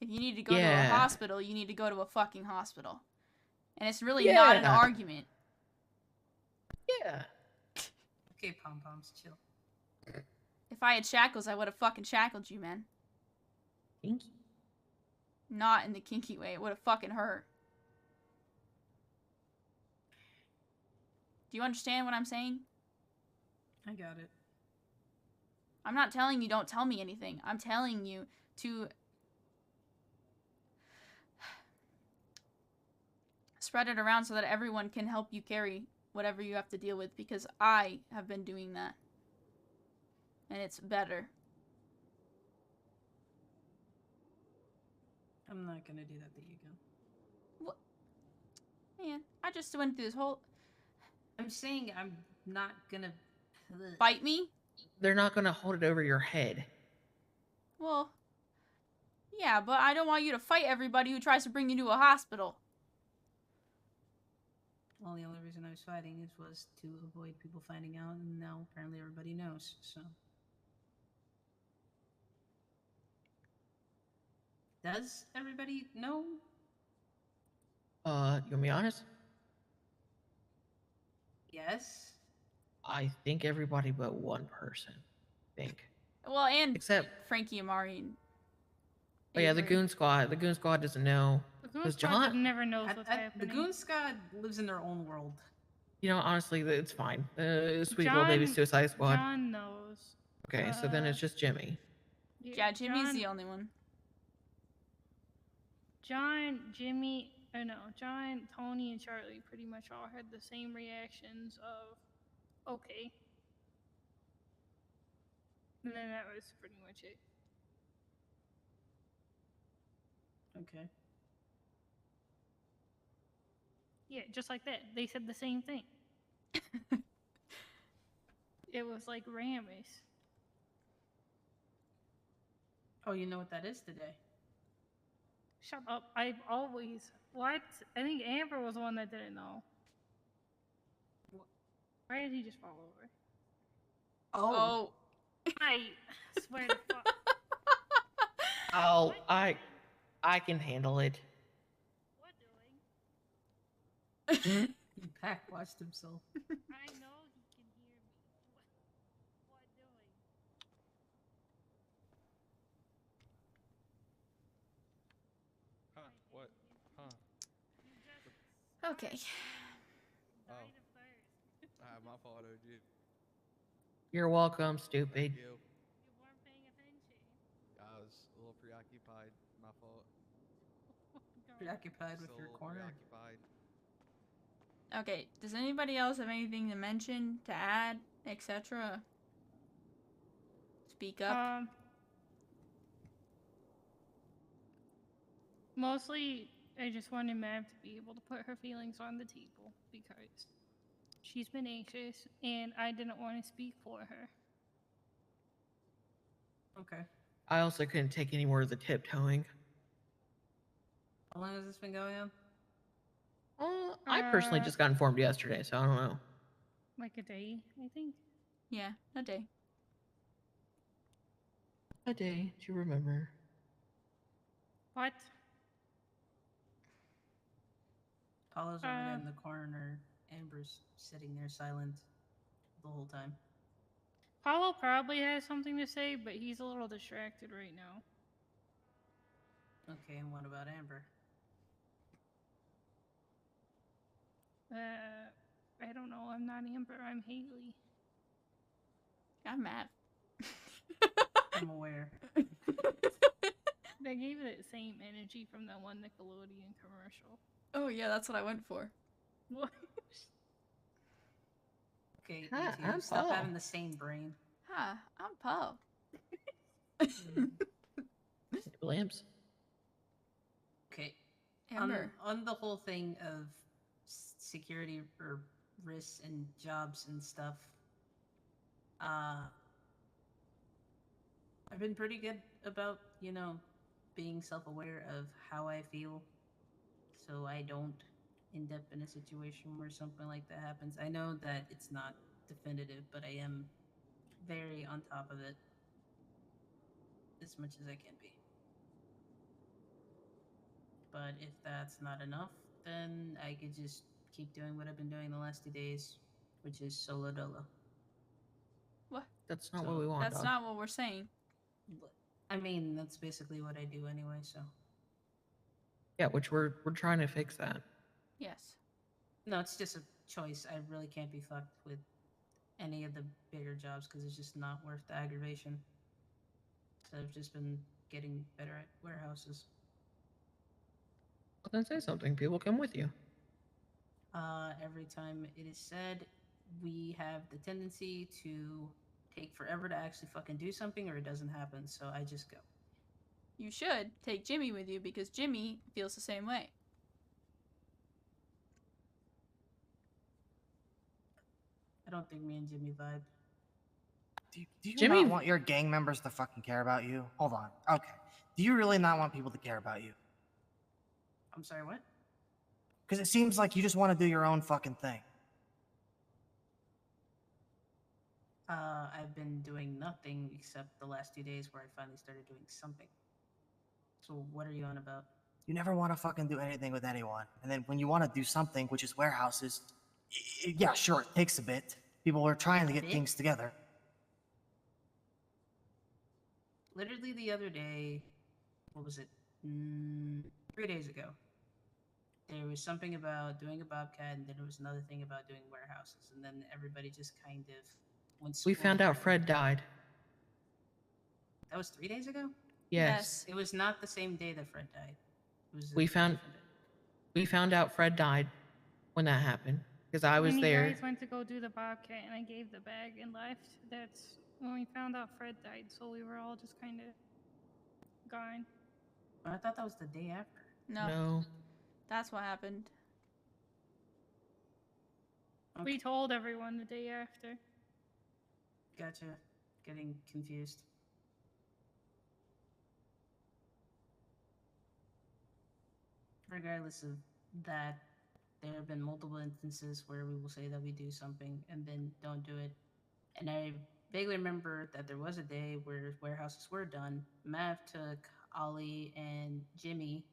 If you need to go to a hospital, you need to go to a fucking hospital. And it's really not an argument. Yeah. Okay, pom-poms, chill. If I had shackles, I would have fucking shackled you, man. Kinky? Not in the kinky way. It would have fucking hurt. Do you understand what I'm saying? I got it. I'm not telling you don't tell me anything. I'm telling you to spread it around so that everyone can help you carry whatever you have to deal with, because I have been doing that. And it's better. I'm not gonna do that to you again. What? Man, I just went through this whole... I'm saying I'm not gonna... Bite me? They're not gonna hold it over your head. Well, yeah, but I don't want you to fight everybody who tries to bring you to a hospital. Well, the only reason I was fighting was to avoid people finding out, and now apparently everybody knows, so... Does everybody know? You want me to be honest? Yes. I think everybody but one person. I think. Well, and Except Frankie, Amari, and oh yeah, the Avery. Goon Squad. The Goon Squad doesn't know. The Goon Because Squad John, never knows what's The happening. Goon Squad lives in their own world. you know, honestly, it's fine. Sweet little baby Suicide Squad. John knows. Okay, so then it's just Jimmy. Yeah, Jimmy's the only one. John, Jimmy, John, Tony, and Charlie pretty much all had the same reactions of, okay. And then that was pretty much it. Okay. Yeah, just like that. They said the same thing. It was like Ramis. Oh, you know what that is today? Shut up. I've always... What? I think Amber was the one that didn't know. Why did he just fall over? Oh. I swear to fuck. Oh, I can handle it. What doing? He backwatched himself. I know he can hear me. What doing? Huh? What? Huh? You just Okay. died of thirst. My fault, OG. You're welcome, stupid. You. You weren't paying attention. I was a little preoccupied. My fault. Preoccupied with Still a your little corner. preoccupied. Okay, does anybody else have anything to mention, to add, etc.? Speak up. Mostly, I just wanted Mav to be able to put her feelings on the table because she's been anxious and I didn't want to speak for her. Okay. I also couldn't take any more of the tiptoeing. How long has this been going on? I personally just got informed yesterday, so I don't know. Like a day, I think. Yeah, a day. A day to remember. What? Paolo's over there in the corner. Amber's sitting there silent the whole time. Paolo probably has something to say, but he's a little distracted right now. Okay, and what about Amber? I don't know. I'm not not Amber. I'm Hayley. I'm mad. I'm aware. They gave it the same energy from that one Nickelodeon commercial. Oh yeah, that's what I went for. What? Okay, Hi, you two, I'm stop Paul. having the same brain. Hi, I'm Poe. Lamps. Okay. Amber. On the whole thing of security or risks and jobs and stuff, I've been pretty good about, being self-aware of how I feel, so I don't end up in a situation where something like that happens. I know that it's not definitive, but I am very on top of it as much as I can be. But if that's not enough, then I could just keep doing what I've been doing the last 2 days, which is solo dolo. What? That's not So, what we want, That's dog. not what we're saying. I mean, that's basically what I do anyway, so. Yeah, which we're trying to fix that. Yes. No, it's just a choice. I really can't be fucked with any of the bigger jobs because it's just not worth the aggravation. So I've just been getting better at warehouses. Well, then say something. People come with you. Every time it is said, we have the tendency to take forever to actually fucking do something or it doesn't happen, so I just go. You should take Jimmy with you because Jimmy feels the same way. I don't think me and Jimmy vibe. Do you Jimmy- not want your gang members to fucking care about you? Hold on. Okay. Do you really not want people to care about you? I'm sorry, what? Because it seems like you just want to do your own fucking thing. I've been doing nothing except the last 2 days where I finally started doing something. So what are you on about? You never want to fucking do anything with anyone. And then when you want to do something, which is warehouses, yeah, sure, it takes a bit. People are trying to get bit? things together. Literally the other day, what was it? 3 days ago. There was something about doing a bobcat, and then there was another thing about doing warehouses, and then everybody just kind of went. We found out squirrely. Fred died. That was 3 days ago. Yes. It was not the same day that Fred died. It was We a found- different day. We found out Fred died when that happened because I was when there. you guys went to go do the bobcat and I gave the bag and left, that's when we found out Fred died, so we were all just kind of gone. I thought that was the day after. No. That's what happened. Okay. We told everyone the day after. Gotcha. Getting confused. Regardless of that, there have been multiple instances where we will say that we do something and then don't do it. And I vaguely remember that there was a day where warehouses were done. Mav took Ollie and Jimmy.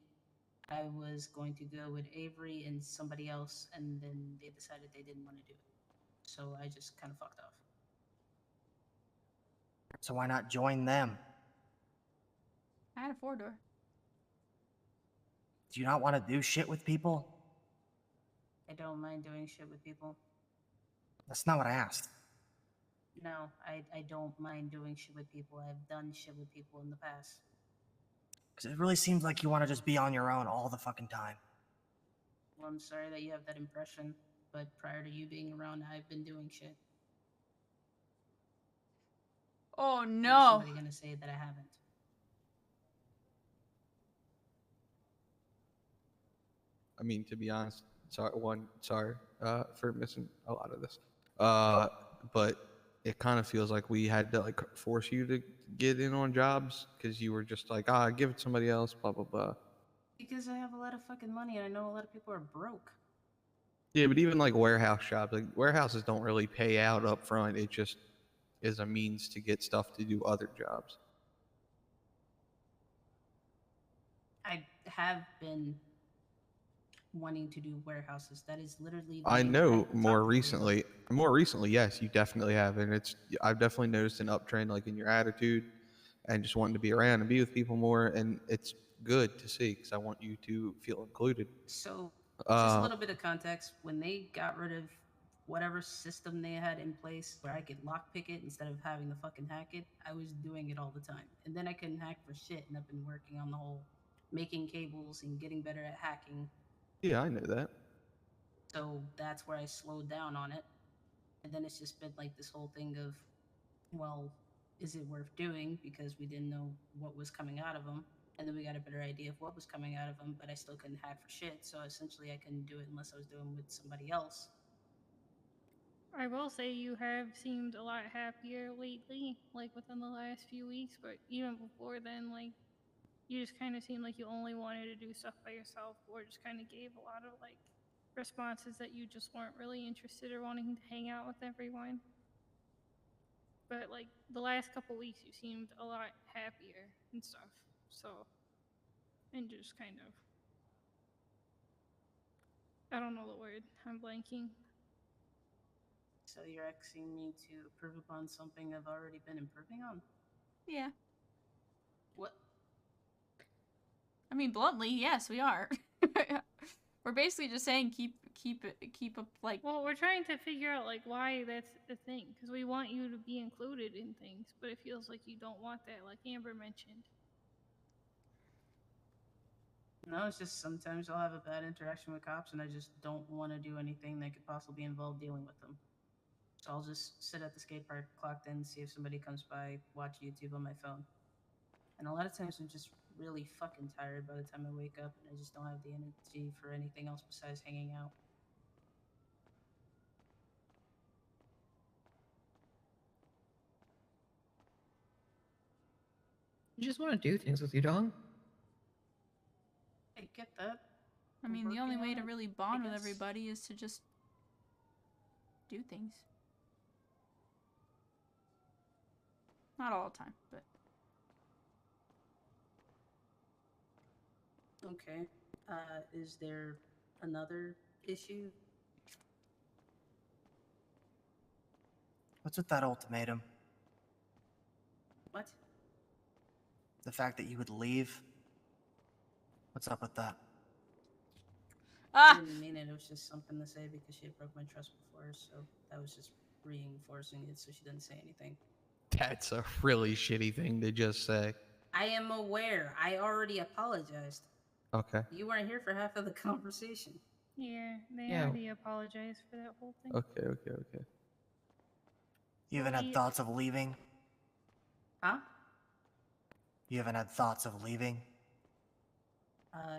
I was going to go with Avery and somebody else, and then they decided they didn't want to do it. So I just kind of fucked off. So why not join them? I had a 4-door. Do you not want to do shit with people? I don't mind doing shit with people. That's not what I asked. No, I don't mind doing shit with people. I've done shit with people in the past. Because it really seems like you want to just be on your own all the fucking time. Well, I'm sorry that you have that impression, but prior to you being around, I've been doing shit. Oh How's no. somebody gonna say that I haven't? I mean, to be honest, sorry for missing a lot of this. But it kind of feels like we had to like force you to get in on jobs because you were just like, give it to somebody else, blah blah blah. Because I have a lot of fucking money and I know a lot of people are broke. Yeah, but even like warehouse jobs, like warehouses don't really pay out up front. It just is a means to get stuff to do other jobs. I have been wanting to do warehouses. That is literally. I know top more priority. recently. More recently, yes, you definitely have, and I've definitely noticed an uptrend, like in your attitude, and just wanting to be around and be with people more, and it's good to see because I want you to feel included. So, just a little bit of context. When they got rid of whatever system they had in place where I could lockpick it instead of having to fucking hack it, I was doing it all the time. And then I couldn't hack for shit, and I've been working on the whole making cables and getting better at hacking. Yeah, I know that. So that's where I slowed down on it. And then it's just been like this whole thing of, well, is it worth doing? Because we didn't know what was coming out of them. And then we got a better idea of what was coming out of them, but I still couldn't hack for shit. So essentially, I couldn't do it unless I was doing it with somebody else. I will say you have seemed a lot happier lately, like within the last few weeks, but even before then, like, you just kind of seemed like you only wanted to do stuff by yourself, or just kind of gave a lot of, like, responses that you just weren't really interested or wanting to hang out with everyone. But, like, the last couple weeks, you seemed a lot happier and stuff, so, and just kind of, I don't know the word, I'm blanking. So you're asking me to improve upon something I've already been improving on? Yeah. What? I mean, bluntly, yes, we are. We're basically just saying keep up, like. Well, we're trying to figure out, like, why that's the thing, because we want you to be included in things, but it feels like you don't want that, like Amber mentioned. No, it's just sometimes I'll have a bad interaction with cops and I just don't want to do anything that could possibly involve dealing with them. So I'll just sit at the skate park, clocked in, see if somebody comes by, watch YouTube on my phone. And a lot of times I'm just really fucking tired by the time I wake up and I just don't have the energy for anything else besides hanging out. You just want to do things with you, dog. I get that. I mean, the only way to Working on it, really I bond with guess. everybody is to just do things. Not all the time, but. Okay. Is there another issue? What's with that ultimatum? What? The fact that you would leave? What's up with that? I Ah! didn't mean it. It was just something to say because she had broke my trust before, so that was just reinforcing it so she didn't say anything. That's a really shitty thing to just say. I am aware. I already apologized. Okay. You weren't here for half of the conversation. Yeah, they Yeah. already apologized for that whole thing. Okay. You haven't had thoughts of leaving? Huh? You haven't had thoughts of leaving?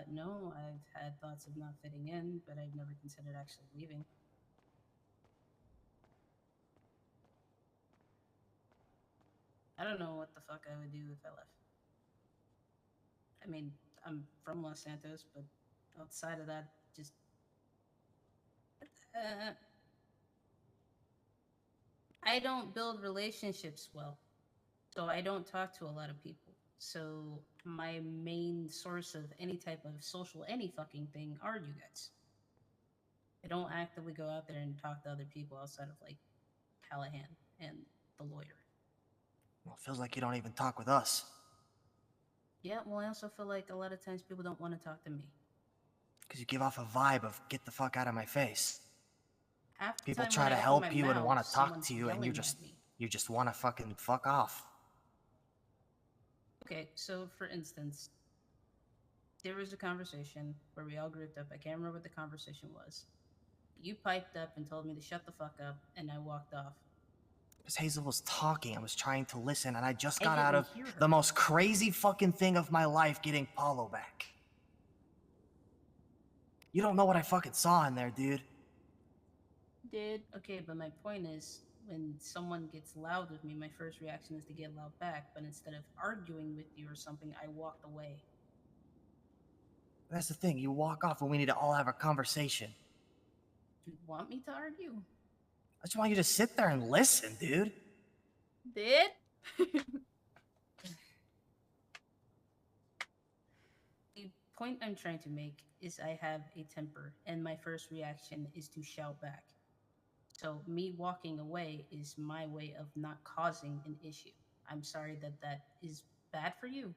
No, I've had thoughts of not fitting in, but I've never considered actually leaving. I don't know what the fuck I would do if I left. I mean, I'm from Los Santos, but outside of that, just... I don't build relationships well, so I don't talk to a lot of people. So my main source of any type of social any fucking thing are you guys. I don't actively go out there and talk to other people outside of, like, Callahan and the lawyer. Well, it feels like you don't even talk with us. Yeah, well, I also feel like a lot of times people don't want to talk to me. Because you give off a vibe of get the fuck out of my face. Half the People time try when to I open help my you and mouth, want to talk someone's to you, and yelling at me. you just want to fucking fuck off. Okay, so for instance, there was a conversation where we all grouped up. I can't remember what the conversation was. You piped up and told me to shut the fuck up, and I walked off. Because Hazel was talking, I was trying to listen, and I just I got out didn't of hear her. the most crazy fucking thing of my life, getting Paolo back. You don't know what I fucking saw in there, dude. Did. Okay, but my point is, when someone gets loud with me, my first reaction is to get loud back, but instead of arguing with you or something, I walked away. That's the thing, you walk off when we need to all have a conversation. Do you want me to argue? I just want you to sit there and listen, dude. Did? The point I'm trying to make is I have a temper, and my first reaction is to shout back. So me walking away is my way of not causing an issue. I'm sorry that that is bad for you.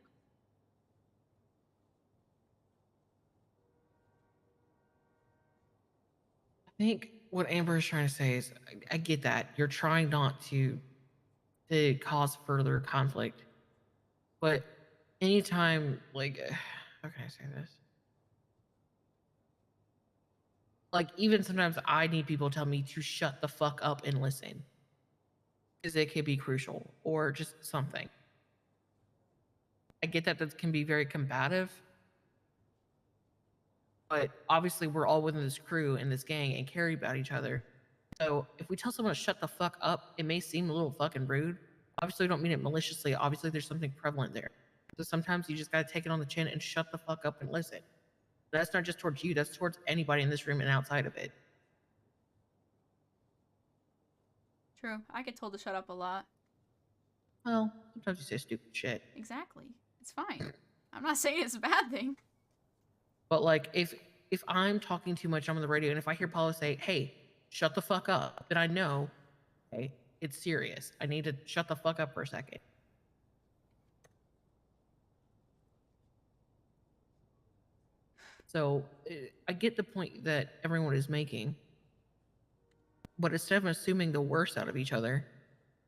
I think what Amber is trying to say is, I get that you're trying not to cause further conflict, but anytime, like, how can I say this? Like, even sometimes I need people to tell me to shut the fuck up and listen, because it could be crucial or just something. I get that that can be very combative, but obviously we're all within this crew and this gang and care about each other. So if we tell someone to shut the fuck up, it may seem a little fucking rude. Obviously, we don't mean it maliciously. Obviously, there's something prevalent there. So sometimes you just gotta take it on the chin and shut the fuck up and listen. That's not just towards you, that's towards anybody in this room and outside of it. True. I get told to shut up a lot. Well, sometimes you say stupid shit. Exactly. It's fine. I'm not saying it's a bad thing. But like, if I'm talking too much, I'm on the radio, and if I hear Paolo say, "Hey, shut the fuck up," then I know, okay, it's serious. I need to shut the fuck up for a second. So I get the point that everyone is making, but instead of assuming the worst out of each other,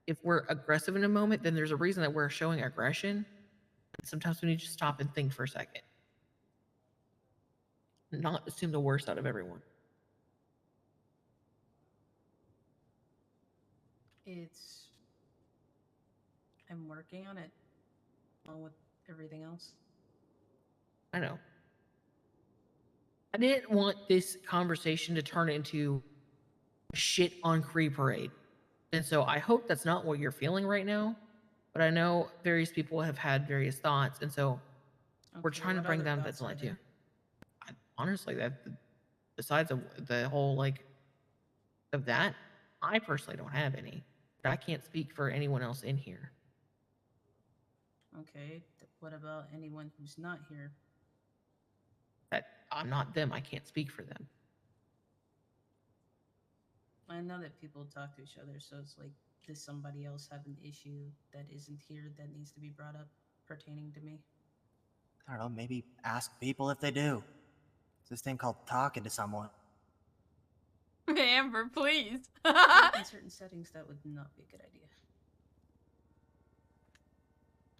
if we're aggressive in a moment, then there's a reason that we're showing aggression. And sometimes we need to stop and think for a second, not assume the worst out of everyone. I'm working on it, along with everything else. I know. I didn't want this conversation to turn into a shit on Cree parade. And so I hope that's not what you're feeling right now. But I know various people have had various thoughts. And so we're trying to bring them that's not you. Honestly, that besides the whole, like, of that, I personally don't have any. But I can't speak for anyone else in here. Okay, what about anyone who's not here? That I'm not them. I can't speak for them. I know that people talk to each other, so it's like, does somebody else have an issue that isn't here that needs to be brought up pertaining to me? I don't know, maybe ask people if they do. It's this thing called talking to someone. Amber, please. In certain settings, that would not be a good idea.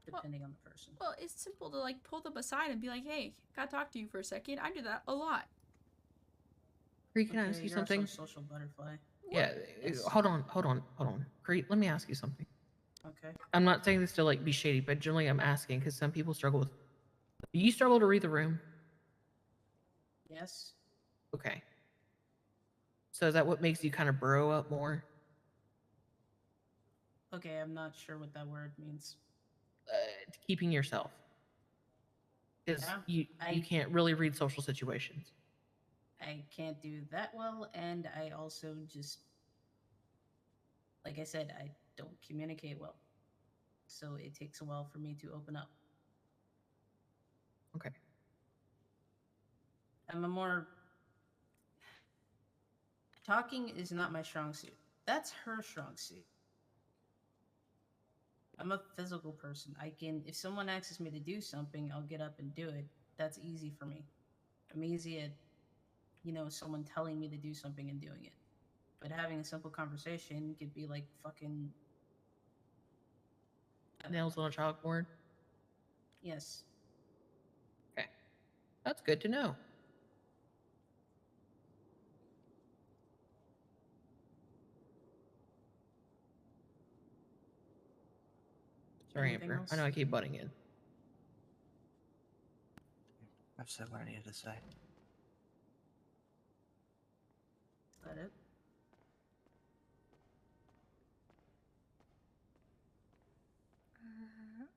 Depending on the person. Well, it's simple to, like, pull them aside and be like, hey, gotta talk to you for a second. I do that a lot. Cree, can I ask you you're something? Also a social butterfly. Yeah, Yes. hold on. Cree, let me ask you something. Okay. I'm not saying this to, like, be shady, but generally I'm asking because some people struggle with... Do you struggle to read the room? Yes. Okay. So is that what makes you kind of burrow up more? Okay, I'm not sure what that word means. Keeping yourself. Because you can't really read social situations. I can't do that well, and I also just, like I said, I don't communicate well. So it takes a while for me to open up. Okay. I'm a more... Talking is not my strong suit. That's her strong suit. I'm a physical person. I can, if someone asks me to do something, I'll get up and do it. That's easy for me. I'm easy at, someone telling me to do something and doing it. But having a simple conversation could be like fucking... Nails on a chalkboard? Yes. Okay. That's good to know. Sorry, Amber. I know I keep butting in. I've said what I needed to say. Is that it?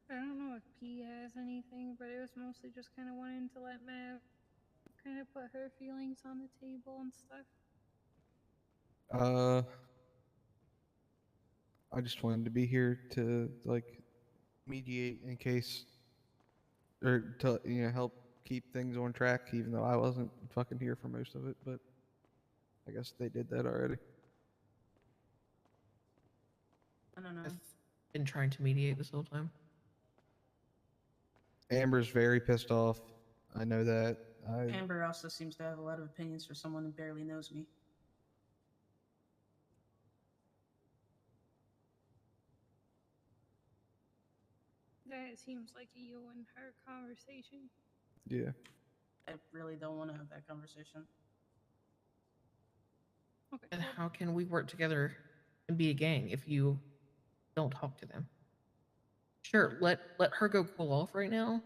I don't know if P has anything, but it was mostly just kind of wanting to let Mav kind of put her feelings on the table and stuff. I just wanted to be here to, like, mediate in case, or to, help keep things on track, even though I wasn't fucking here for most of it, but I guess they did that already. I don't know. I've been trying to mediate this whole time. Amber's very pissed off. I know that. Amber also seems to have a lot of opinions for someone who barely knows me. That seems like a you and her conversation. Yeah. I really don't want to have that conversation. Okay. And Well, how can we work together and be a gang if you don't talk to them? Sure, let her go cool off right now.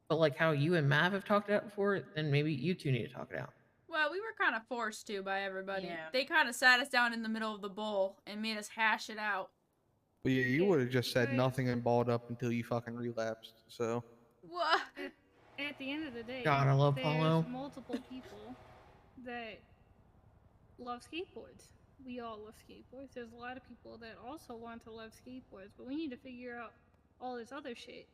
But like how you and Mav have talked it out before, then maybe you two need to talk it out. Well, we were kind of forced to by everybody. Yeah. They kind of sat us down in the middle of the bowl and made us hash it out. Well, yeah, you Okay, would have just said but- nothing and balled up until you fucking relapsed. So. What? At the end of the day, God, I love there's Paolo. multiple people that love skateboards. We all love skateboards. There's a lot of people that also want to love skateboards, but we need to figure out all this other shit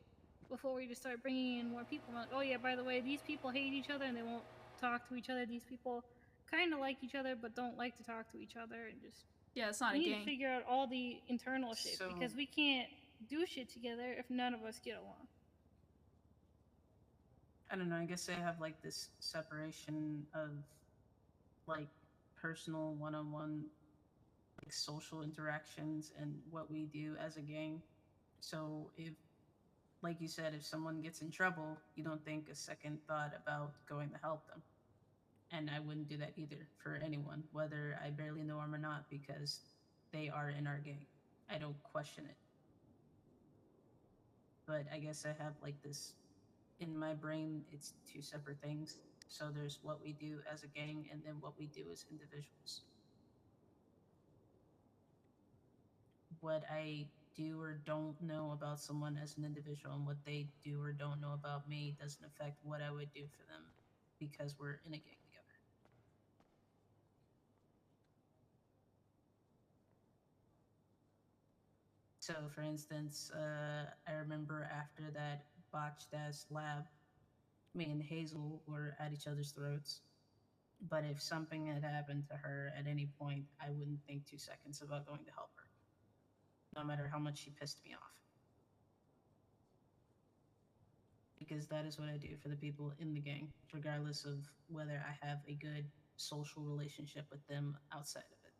before we just start bringing in more people. Like, oh yeah, by the way, these people hate each other and they won't talk to each other. These people kind of like each other but don't like to talk to each other, and just Yeah, it's not we a need gang. to figure out all the internal shit So- because we can't do shit together if none of us get along. I don't know. I guess I have like this separation of like personal one-on-one like social interactions and what we do as a gang. So if, like you said, if someone gets in trouble, you don't think a second thought about going to help them. And I wouldn't do that either for anyone, whether I barely know them or not, because they are in our gang. I don't question it. But I guess I have like this in my brain, it's two separate things. So there's what we do as a gang and then what we do as individuals. What I do or don't know about someone as an individual and what they do or don't know about me doesn't affect what I would do for them because we're in a gang together. So, for instance, I remember after that botched ass lab, me and Hazel were at each other's throats. But if something had happened to her at any point, I wouldn't think 2 seconds about going to help her, no matter how much she pissed me off. Because that is what I do for the people in the gang, regardless of whether I have a good social relationship with them outside of it.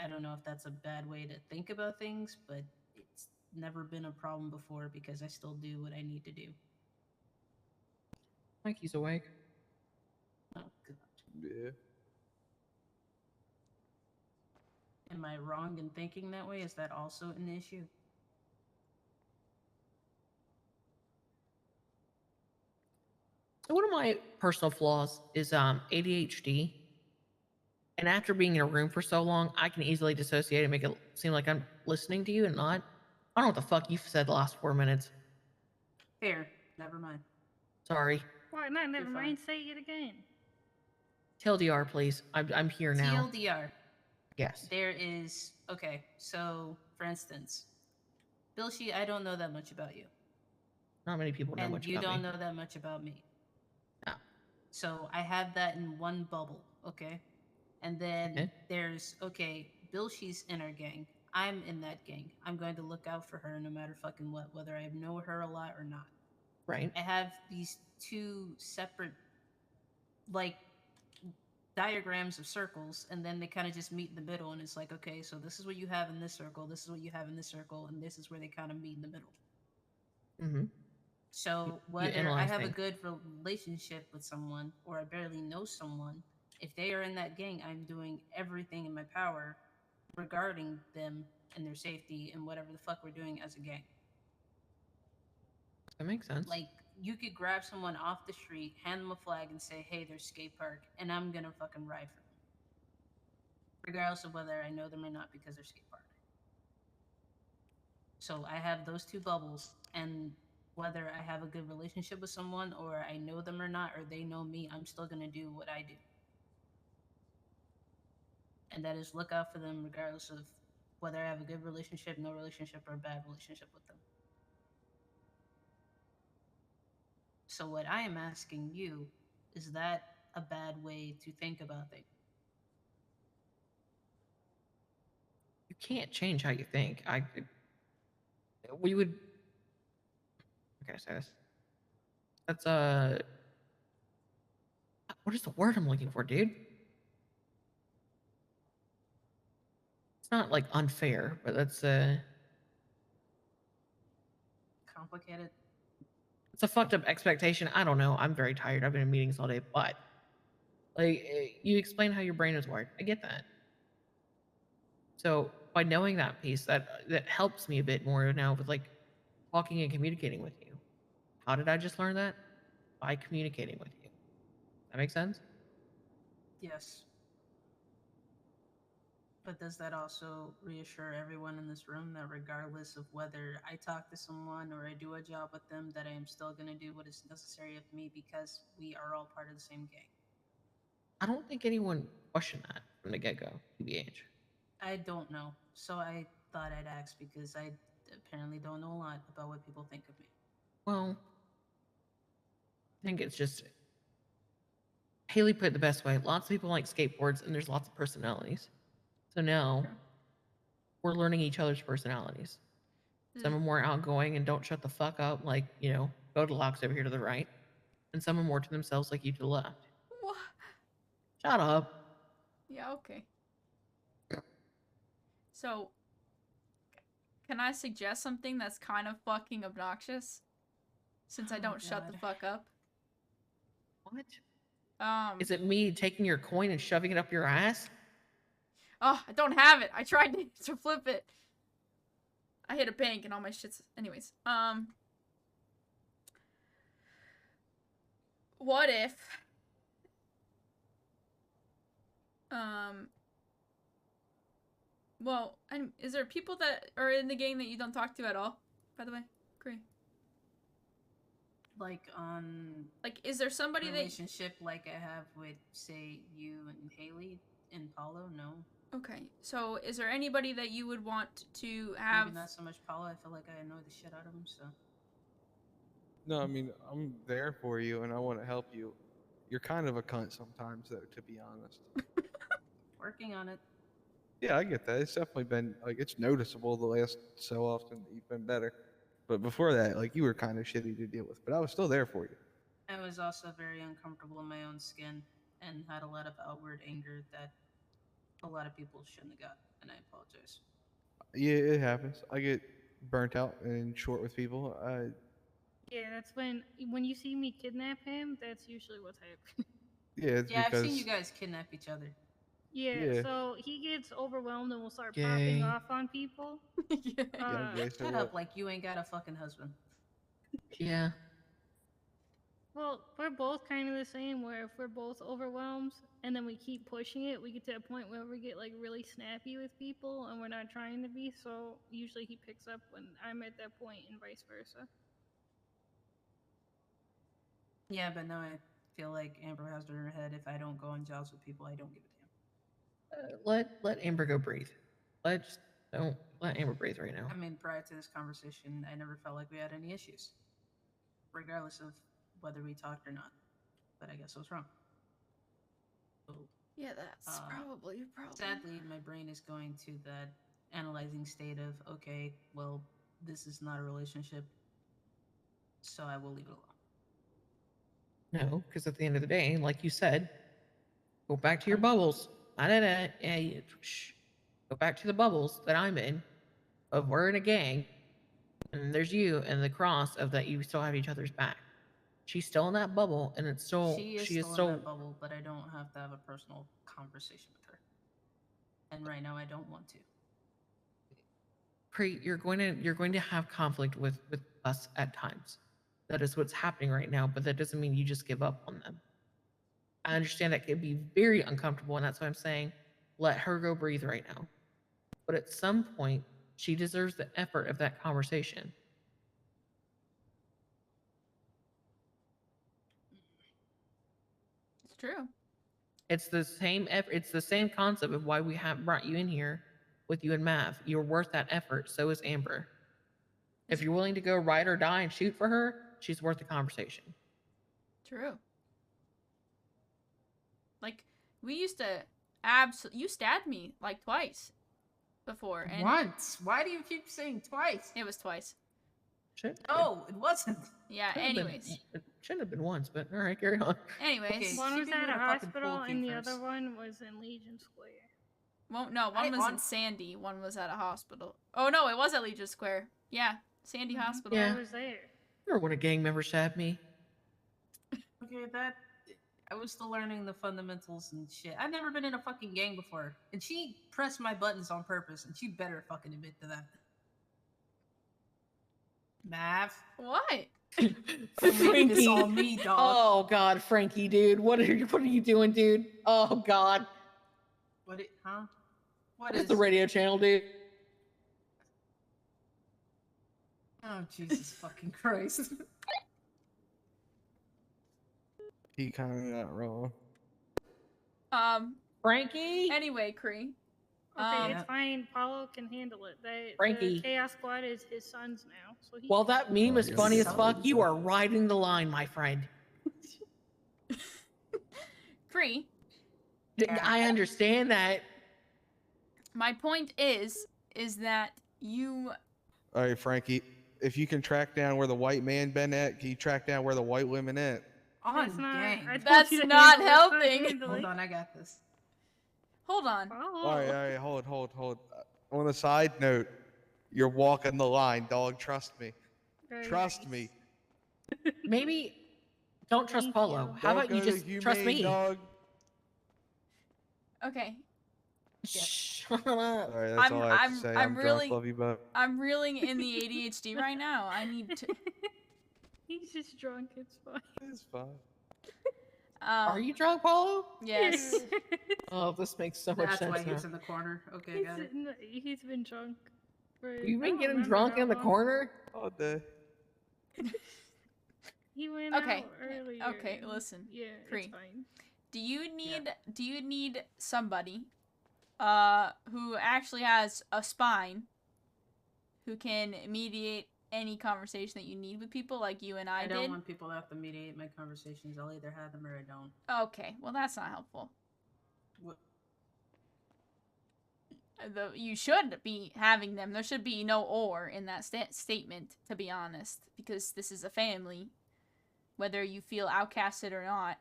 I don't know if that's a bad way to think about things, but it's never been a problem before because I still do what I need to do. Mikey's awake. Oh, God. Yeah. Am I wrong in thinking that way? Is that also an issue? So one of my personal flaws is ADHD. And after being in a room for so long, I can easily dissociate and make it seem like I'm listening to you and not. I don't know what the fuck you've said the last 4 minutes. Fair. Never mind. Sorry. Why not? Never You're mind. Say it again. TLDR, please. I'm here now. TLDR. Yes. There is, okay, so for instance, Billie, I don't know that much about you. Not many people know And much you about don't me. know that much about me. No. So I have that in one bubble, okay? And then Okay. there's, okay, Billie's in our gang. I'm in that gang. I'm going to look out for her no matter fucking what, whether I know her a lot or not. Right. I have these two separate, like, diagrams of circles, and then they kind of just meet in the middle, and it's like, okay, so this is what you have in this circle, this is what you have in this circle, and this is where they kind of meet in the middle. Mm-hmm. So You whether I analyze have a things. good relationship with someone or I barely know someone, if they are in that gang, I'm doing everything in my power regarding them and their safety and whatever the fuck we're doing as a gang. That makes sense. Like, you could grab someone off the street, hand them a flag, and say, hey, there's skate park, and I'm gonna fucking ride for them. Regardless of whether I know them or not because they're skate park. So I have those two bubbles, and whether I have a good relationship with someone or I know them or not, or they know me, I'm still gonna do what I do. And that is look out for them regardless of whether I have a good relationship, no relationship, or a bad relationship with them. So what I am asking you, is that a bad way to think about things? You can't change how you think. We would. How can I say this? That's what is the word I'm looking for, dude? It's not like unfair, but that's complicated. It's a fucked up expectation. I don't know. I'm very tired. I've been in meetings all day, but like you explain how your brain is wired. I get that. So by knowing that piece, that helps me a bit more now with like talking and communicating with you. How did I just learn that? By communicating with you. That makes sense? Yes. But does that also reassure everyone in this room that regardless of whether I talk to someone or I do a job with them, that I am still going to do what is necessary of me because we are all part of the same gang? I don't think anyone questioned that from the get-go, TBH. I don't know. So I thought I'd ask because I apparently don't know a lot about what people think of me. Well, I think it's just Hayley put it the best way. Lots of people like skateboards and there's lots of personalities. So now we're learning each other's personalities. Some are more outgoing and don't shut the fuck up, like, you know, Goldilocks over here to the right. And some are more to themselves, like you to the left. What? Shut up. Yeah, okay. So, can I suggest something that's kind of fucking obnoxious? Since I don't shut the fuck up. What? Is Is it me taking your coin and shoving it up your ass? Oh, I don't have it. I tried to flip it. I hit a bank and all my shit's... Anyways, what if... Well, is there people that are in the gang that you don't talk to at all? By the way, Cree. Like on Like, is there somebody relationship like I have with, say, you and Hayley and Paolo? No. Okay, so is there anybody that you would want to have... Maybe not so much Paolo. I feel like I annoy the shit out of him, so... No, I mean, I'm there for you and I want to help you. You're kind of a cunt sometimes, though, to be honest. Working on it. Yeah, I get that. It's definitely been, like, it's noticeable the last so often that you've been better. But before that, like, you were kind of shitty to deal with. But I was still there for you. I was also very uncomfortable in my own skin and had a lot of outward anger that a lot of people shouldn't have got, and I apologize. Yeah, it happens. I get burnt out and short with people. Yeah, that's when you see me kidnap him, that's usually what's happening. Yeah, it's Yeah, because... I've seen you guys kidnap each other. Yeah, so he gets overwhelmed and will start Gay. popping off on people. Yeah. Yeah, okay, so Shut what? up, like you ain't got a fucking husband. Yeah. Well, we're both kind of the same, where if we're both overwhelmed and then we keep pushing it, we get to a point where we get like really snappy with people and we're not trying to be, so usually he picks up when I'm at that point and vice versa. Yeah, but now I feel like Amber has it in her head, if I don't go on jobs with people, I don't give a damn. Let Amber go breathe. Don't let Amber breathe right now. I mean, prior to this conversation, I never felt like we had any issues, regardless of whether we talked or not. But I guess I was wrong. So, Yeah, that's probably a problem. sadly, my brain is going to that analyzing state of, okay, well, this is not a relationship, so I will leave it alone. No, because at the end of the day, like you said, go back to your bubbles. Shh. Go back to the bubbles that I'm in, of we're in a gang, and there's you and the cross of that you still have each other's back. She's still in that bubble, and it's still She is still in that bubble, but I don't have to have a personal conversation with her. And right now, I don't want to. Cree, you're going to have conflict with us at times. That is what's happening right now, but that doesn't mean you just give up on them. I understand that could be very uncomfortable, and that's why I'm saying let her go breathe right now. But at some point, she deserves the effort of that conversation. It's true. It's the same effort. It's the same concept of why we have brought you in here with you and Mav. You're worth that effort. So is Amber. If you're willing to go ride or die and shoot for her, she's worth the conversation. True. Like, we used to you stabbed me like twice before. And Once? Why do you keep saying twice? It was twice. No, it wasn't. Yeah, anyways. It shouldn't have been once, but all right, carry on. Anyways. Okay, One she was gave me at a the fucking hospital pool and the key other first. one was in Legion Square. Well, no, one was in Sandy, one was at a hospital. Oh no, it was at Legion Square. Yeah. Sandy Hospital. Yeah. I was there. Remember when a gang member stabbed me? Okay, I was still learning the fundamentals and shit. I've never been in a fucking gang before, and she pressed my buttons on purpose, and she better fucking admit to that. Mav, What? blame this on me, dog. Oh God, Frankie, dude, what are you doing, dude? Oh God, What? What what is is the radio channel, dude? Oh Jesus fucking Christ! He kind of got wrong. Frankie. Anyway, Cree. Okay, Yeah. it's fine. Paolo can handle it. The Frankie. Chaos Squad is his son's now, so he. Well, that meme is yeah. funny as Son. fuck. You are riding the line, my friend. Cree. Yeah. I understand that. My point is that you. All right, Frankie. If you can track down where the white man been at, can you track down where the white women at? That's not. gang. I told That's you to not handle it, so helping. handle Hold it. on, I got this. Hold on. Paolo. All right, hold. On a side note, you're walking the line, dog. Trust me. Very Trust nice. me. Maybe don't trust Thank Paulo. you. How Don't about you go to just humane, trust me? dog. Okay. Shut up. All right, that's all I have to say. I'm I'm really- drunk. Love you, both. I'm reeling in the ADHD right now. I need to. He's just drunk. It's fine. It's fine. Are you drunk, Paulo? Yes. Oh, this makes so much That's why sense he was now. in the corner. Okay, got it. He's been drunk. For, You've I been don't getting remember drunk how in the long. corner? All day. He went Okay. out earlier. Okay, and- listen, Yeah, Cree. it's fine. Do you need somebody who actually has a spine who can mediate any conversation that you need with people like you and I I don't did? want people to have to mediate my conversations. I'll either have them or I don't. Okay, well that's not helpful. What? You should be having them. There should be no or in that statement, to be honest, because this is a family. Whether you feel outcasted or not,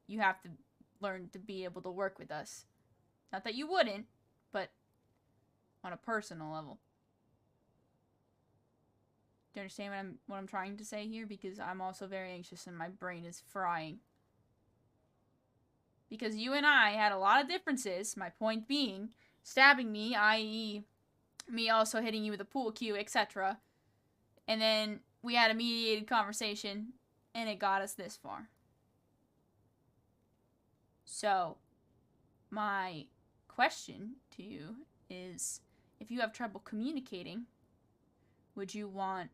you have to learn to be able to work with us. Not that you wouldn't, but on a personal level. Do you understand what I'm trying to say here? Because I'm also very anxious and my brain is frying. Because you and I had a lot of differences, my point being, stabbing me, i.e. me also hitting you with a pool cue, etc. And then we had a mediated conversation, and it got us this far. So, my question to you is, if you have trouble communicating, would you want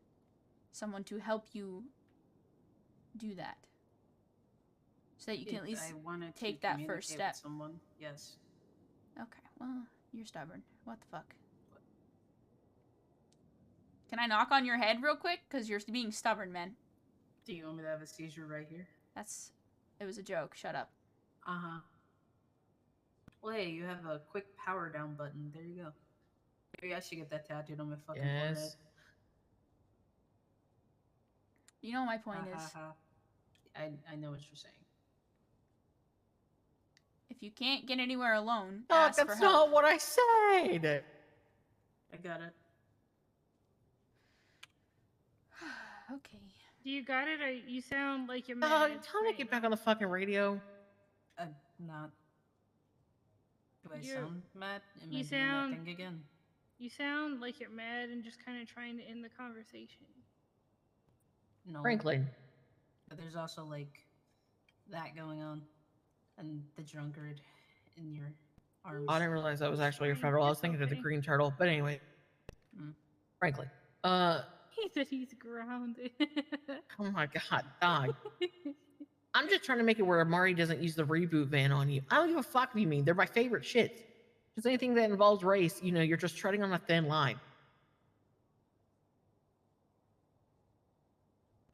someone to help you do that? So that you can If at least I wanted to take that first communicate step. with someone, yes. Okay, well, you're stubborn. What the fuck? Can I knock on your head real quick? Because you're being stubborn, man. Do you want me to have a seizure right here? It was a joke. Shut up. Uh-huh. Well, hey, you have a quick power down button. There you go. Maybe I should get that tattooed on my fucking forehead. Yes. You know what my point Ha, is. ha, ha. I know what you're saying. If you can't get anywhere alone, No, ask for that's help. not what I said. I got it. Okay. Do you got it, or you sound like you're Tell mad? me to get back on the fucking radio. I'm not. Do I You- sound mad? Am you I doing sound- that thing again? You sound like you're mad and just kind of trying to end the conversation. No. Franklin. But there's also like that going on, and the drunkard in your arms. I didn't realize that was actually your Fine, federal. I was it's thinking of the okay. green turtle. But anyway. Mm. Franklin. He said he's grounded. Oh my god, dog. I'm just trying to make it where Amari doesn't use the reboot van on you. I don't give a fuck what you mean. They're my favorite shits. Just anything that involves race, you know, you're just treading on a thin line.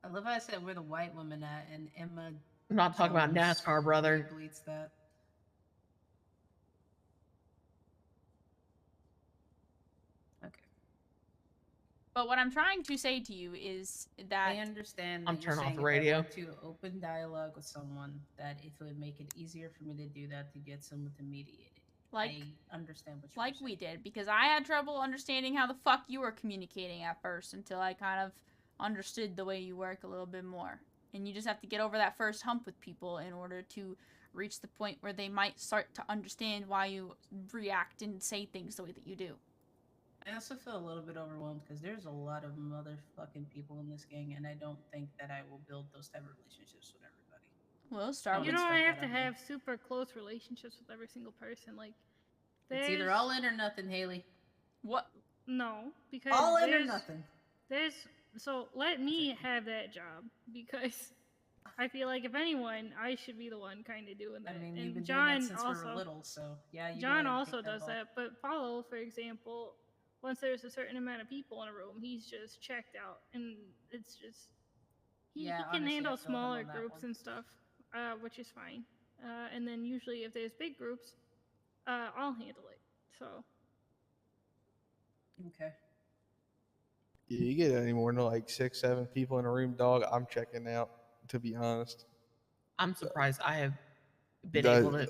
I love how I said where the white woman at, and Emma. I'm not talking about Jones NASCAR, brother. Bleeds that. Okay. But what I'm trying to say to you is that I understand. I'm that you're turning off saying the if I radio. want to open dialogue with someone, that if it would make it easier for me to do that, to get someone to mediate it. Like, I understand what you're like saying. we did, because I had trouble understanding how the fuck you were communicating at first until I kind of understood the way you work a little bit more. And you just have to get over that first hump with people in order to reach the point where they might start to understand why you react and say things the way that you do. I also feel a little bit overwhelmed because there's a lot of motherfucking people in this gang, and I don't think that I will build those type of relationships with everybody. We'll start You with... don't expect have that to of me. have super close relationships with every single person. Like, It's either all in or nothing, Hayley. What? No, because All in or nothing. So let me have that job, because I feel like if anyone, I should be the one kind of doing that. I mean, and you've been John doing that since also, we were little, so yeah. You go John ahead and also take does ball. that. But Paolo, for example, once there's a certain amount of people in a room, he's just checked out, and it's just he Yeah, can honestly, handle I feel him smaller on that groups one. and stuff, which is fine. And then usually if there's big groups, I'll handle it. So Okay. Yeah, you get any more than like 6, 7 people in a room, dog, I'm checking out, to be honest. I'm surprised I have been The- able to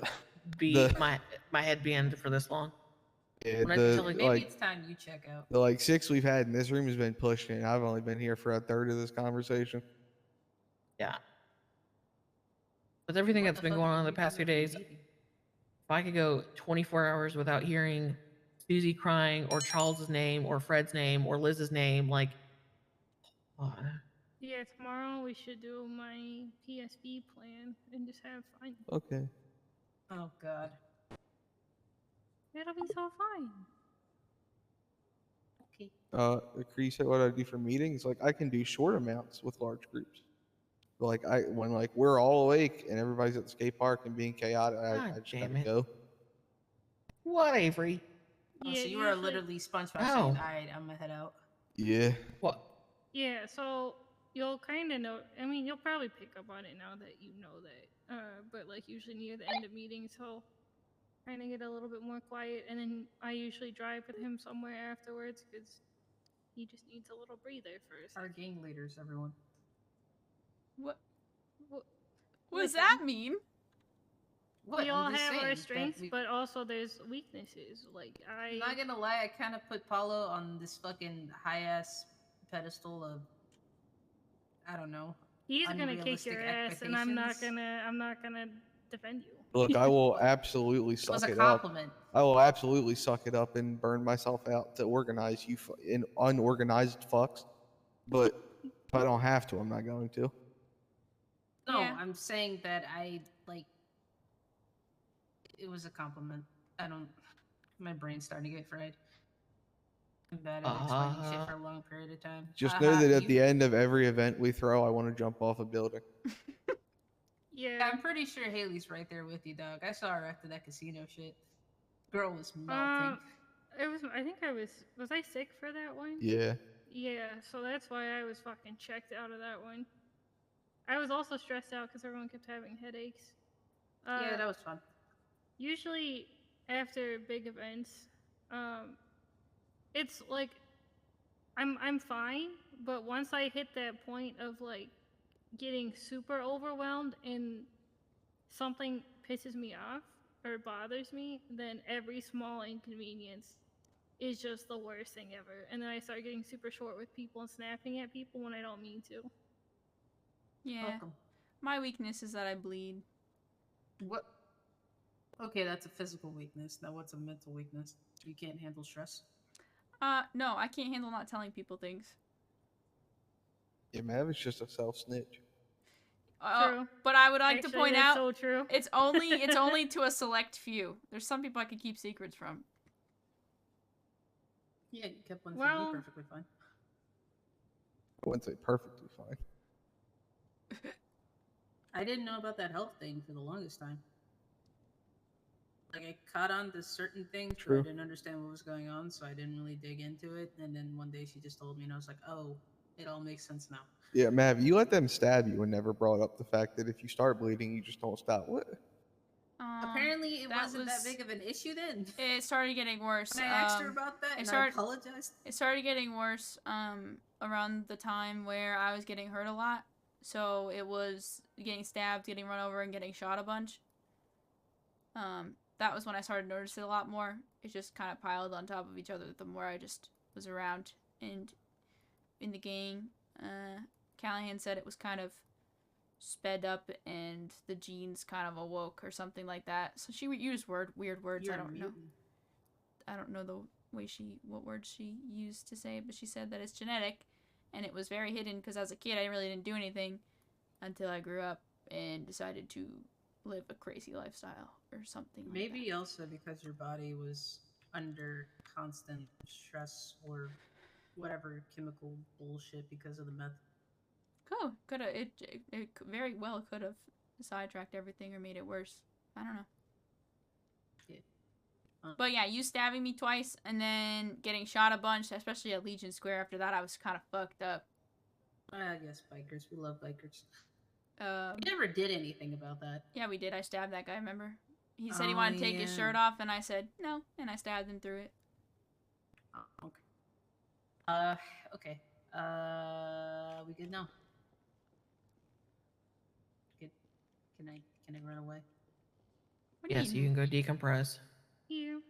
be the- my headband for this long. Yeah, When I tell you- Maybe like it's time you check out. the like 6 we've had in this room has been pushed in. I've only been here for a third of this conversation. Yeah. With everything What that's the been fuck going have on the you past few done in days, the if meeting? I could go 24 hours without hearing Susie crying or Charles's name or Fred's name or Liz's name, like, yeah, tomorrow we should do my PSP plan and just have fun. Okay. Oh God. It'll be so fun. Okay. Cree said what I do for meetings. Like I can do short amounts with large groups. But like when like we're all awake and everybody's at the skate park and being chaotic, I God just damn gotta it. go. What, Avery? Oh, Yeah, so you were usually- literally SpongeBob Ow. saying, "Alright, I'm gonna head out." Yeah. What? Yeah, so you'll kind of know. I mean, you'll probably pick up on it now that you know that. But like usually near the end of meetings, he'll kind of get a little bit more quiet, and then I usually drive with him somewhere afterwards because he just needs a little breather first. Our gang leaders, everyone. What? What, What does that mean? What? we I'm all just have saying our that strengths, but also there's weaknesses. Like I'm not gonna lie, I kind of put Paolo on this fucking high ass pedestal of, I don't know. he's gonna kick unrealistic your ass, and I'm not expectations. gonna defend you. Look, I will absolutely It was suck a it up. compliment. I will absolutely suck it up and burn myself out to organize you in unorganized fucks. But if I don't have to, I'm not going to. No, Yeah. I'm saying that I like. It was a compliment. I don't. My brain's starting to get fried. I'm bad at explaining shit for a long period of time. Just know that at the end of every event we throw, I want to jump off a building. Yeah. I'm pretty sure Haley's right there with you, dog. I saw her after that casino shit. Girl was melting. It was. I think I was. Was I sick for that one? Yeah. Yeah. So that's why I was fucking checked out of that one. I was also stressed out because everyone kept having headaches. Yeah, that was fun. Usually after big events, it's like I'm fine, but once I hit that point of like getting super overwhelmed and something pisses me off or bothers me, then every small inconvenience is just the worst thing ever. And then I start getting super short with people and snapping at people when I don't mean to. Yeah. Welcome. My weakness is that I bleed. What? Okay, that's a physical weakness. Now, what's a mental weakness? You can't handle stress. No, I can't handle not telling people things. Yeah, Mav is just a self snitch. True. But I would like to Actually, point that's out so true. it's only to a select few. There's some people I could keep secrets from. Yeah, you kept one from Well- me perfectly fine. I wouldn't say perfectly fine. I didn't know about that health thing for the longest time. Like, I caught on to certain things, but True. I didn't understand what was going on, so I didn't really dig into it. And then one day she just told me, and I was like, oh, it all makes sense now. Yeah, Mav, you let them stab you and never brought up the fact that if you start bleeding, you just don't stop. What? Apparently, it that wasn't that was- big of an issue then. It started getting worse. When I asked her about that, and I apologized. It started getting worse around the time where I was getting hurt a lot. So it was getting stabbed, getting run over, and getting shot a bunch. that was when I started noticing it a lot more. It just kind of piled on top of each other the more I just was around and in the gang. Callahan said it was kind of sped up and the genes kind of awoke or something like that. So she used weird words. You're I a don't know. mutant. I don't know the way what words she used to say, but she said that it's genetic, and it was very hidden because as a kid I really didn't do anything until I grew up and decided to live a crazy lifestyle or something. Maybe like that. also because your body was under constant stress or whatever chemical bullshit because of the meth. Cool. Could have it very well could have sidetracked everything or made it worse. I don't know. But yeah, you stabbing me twice and then getting shot a bunch, especially at Legion Square. After that, I was kind of fucked up. I guess bikers. We love bikers. We never did anything about that. Yeah, we did. I stabbed that guy, remember? He said he wanted to take his shirt off, and I said no, and I stabbed him through it. Oh, okay. Okay. We good now? Can I run away? Yes, you can go decompress. Here.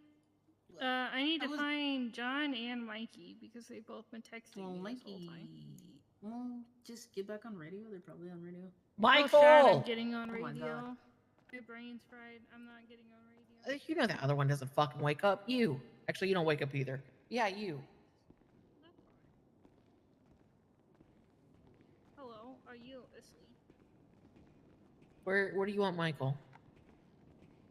I need to find John and Mikey because they've both been texting me this whole time. Well, just get back on radio. They're probably on radio. Michael! Oh, shit, I'm getting on Oh my radio. God. My brain's fried. I'm not getting on radio. You know that other one doesn't fucking wake up. You. Actually, you don't wake up either. Yeah, you. Hello, are you asleep? Where do you want Michael?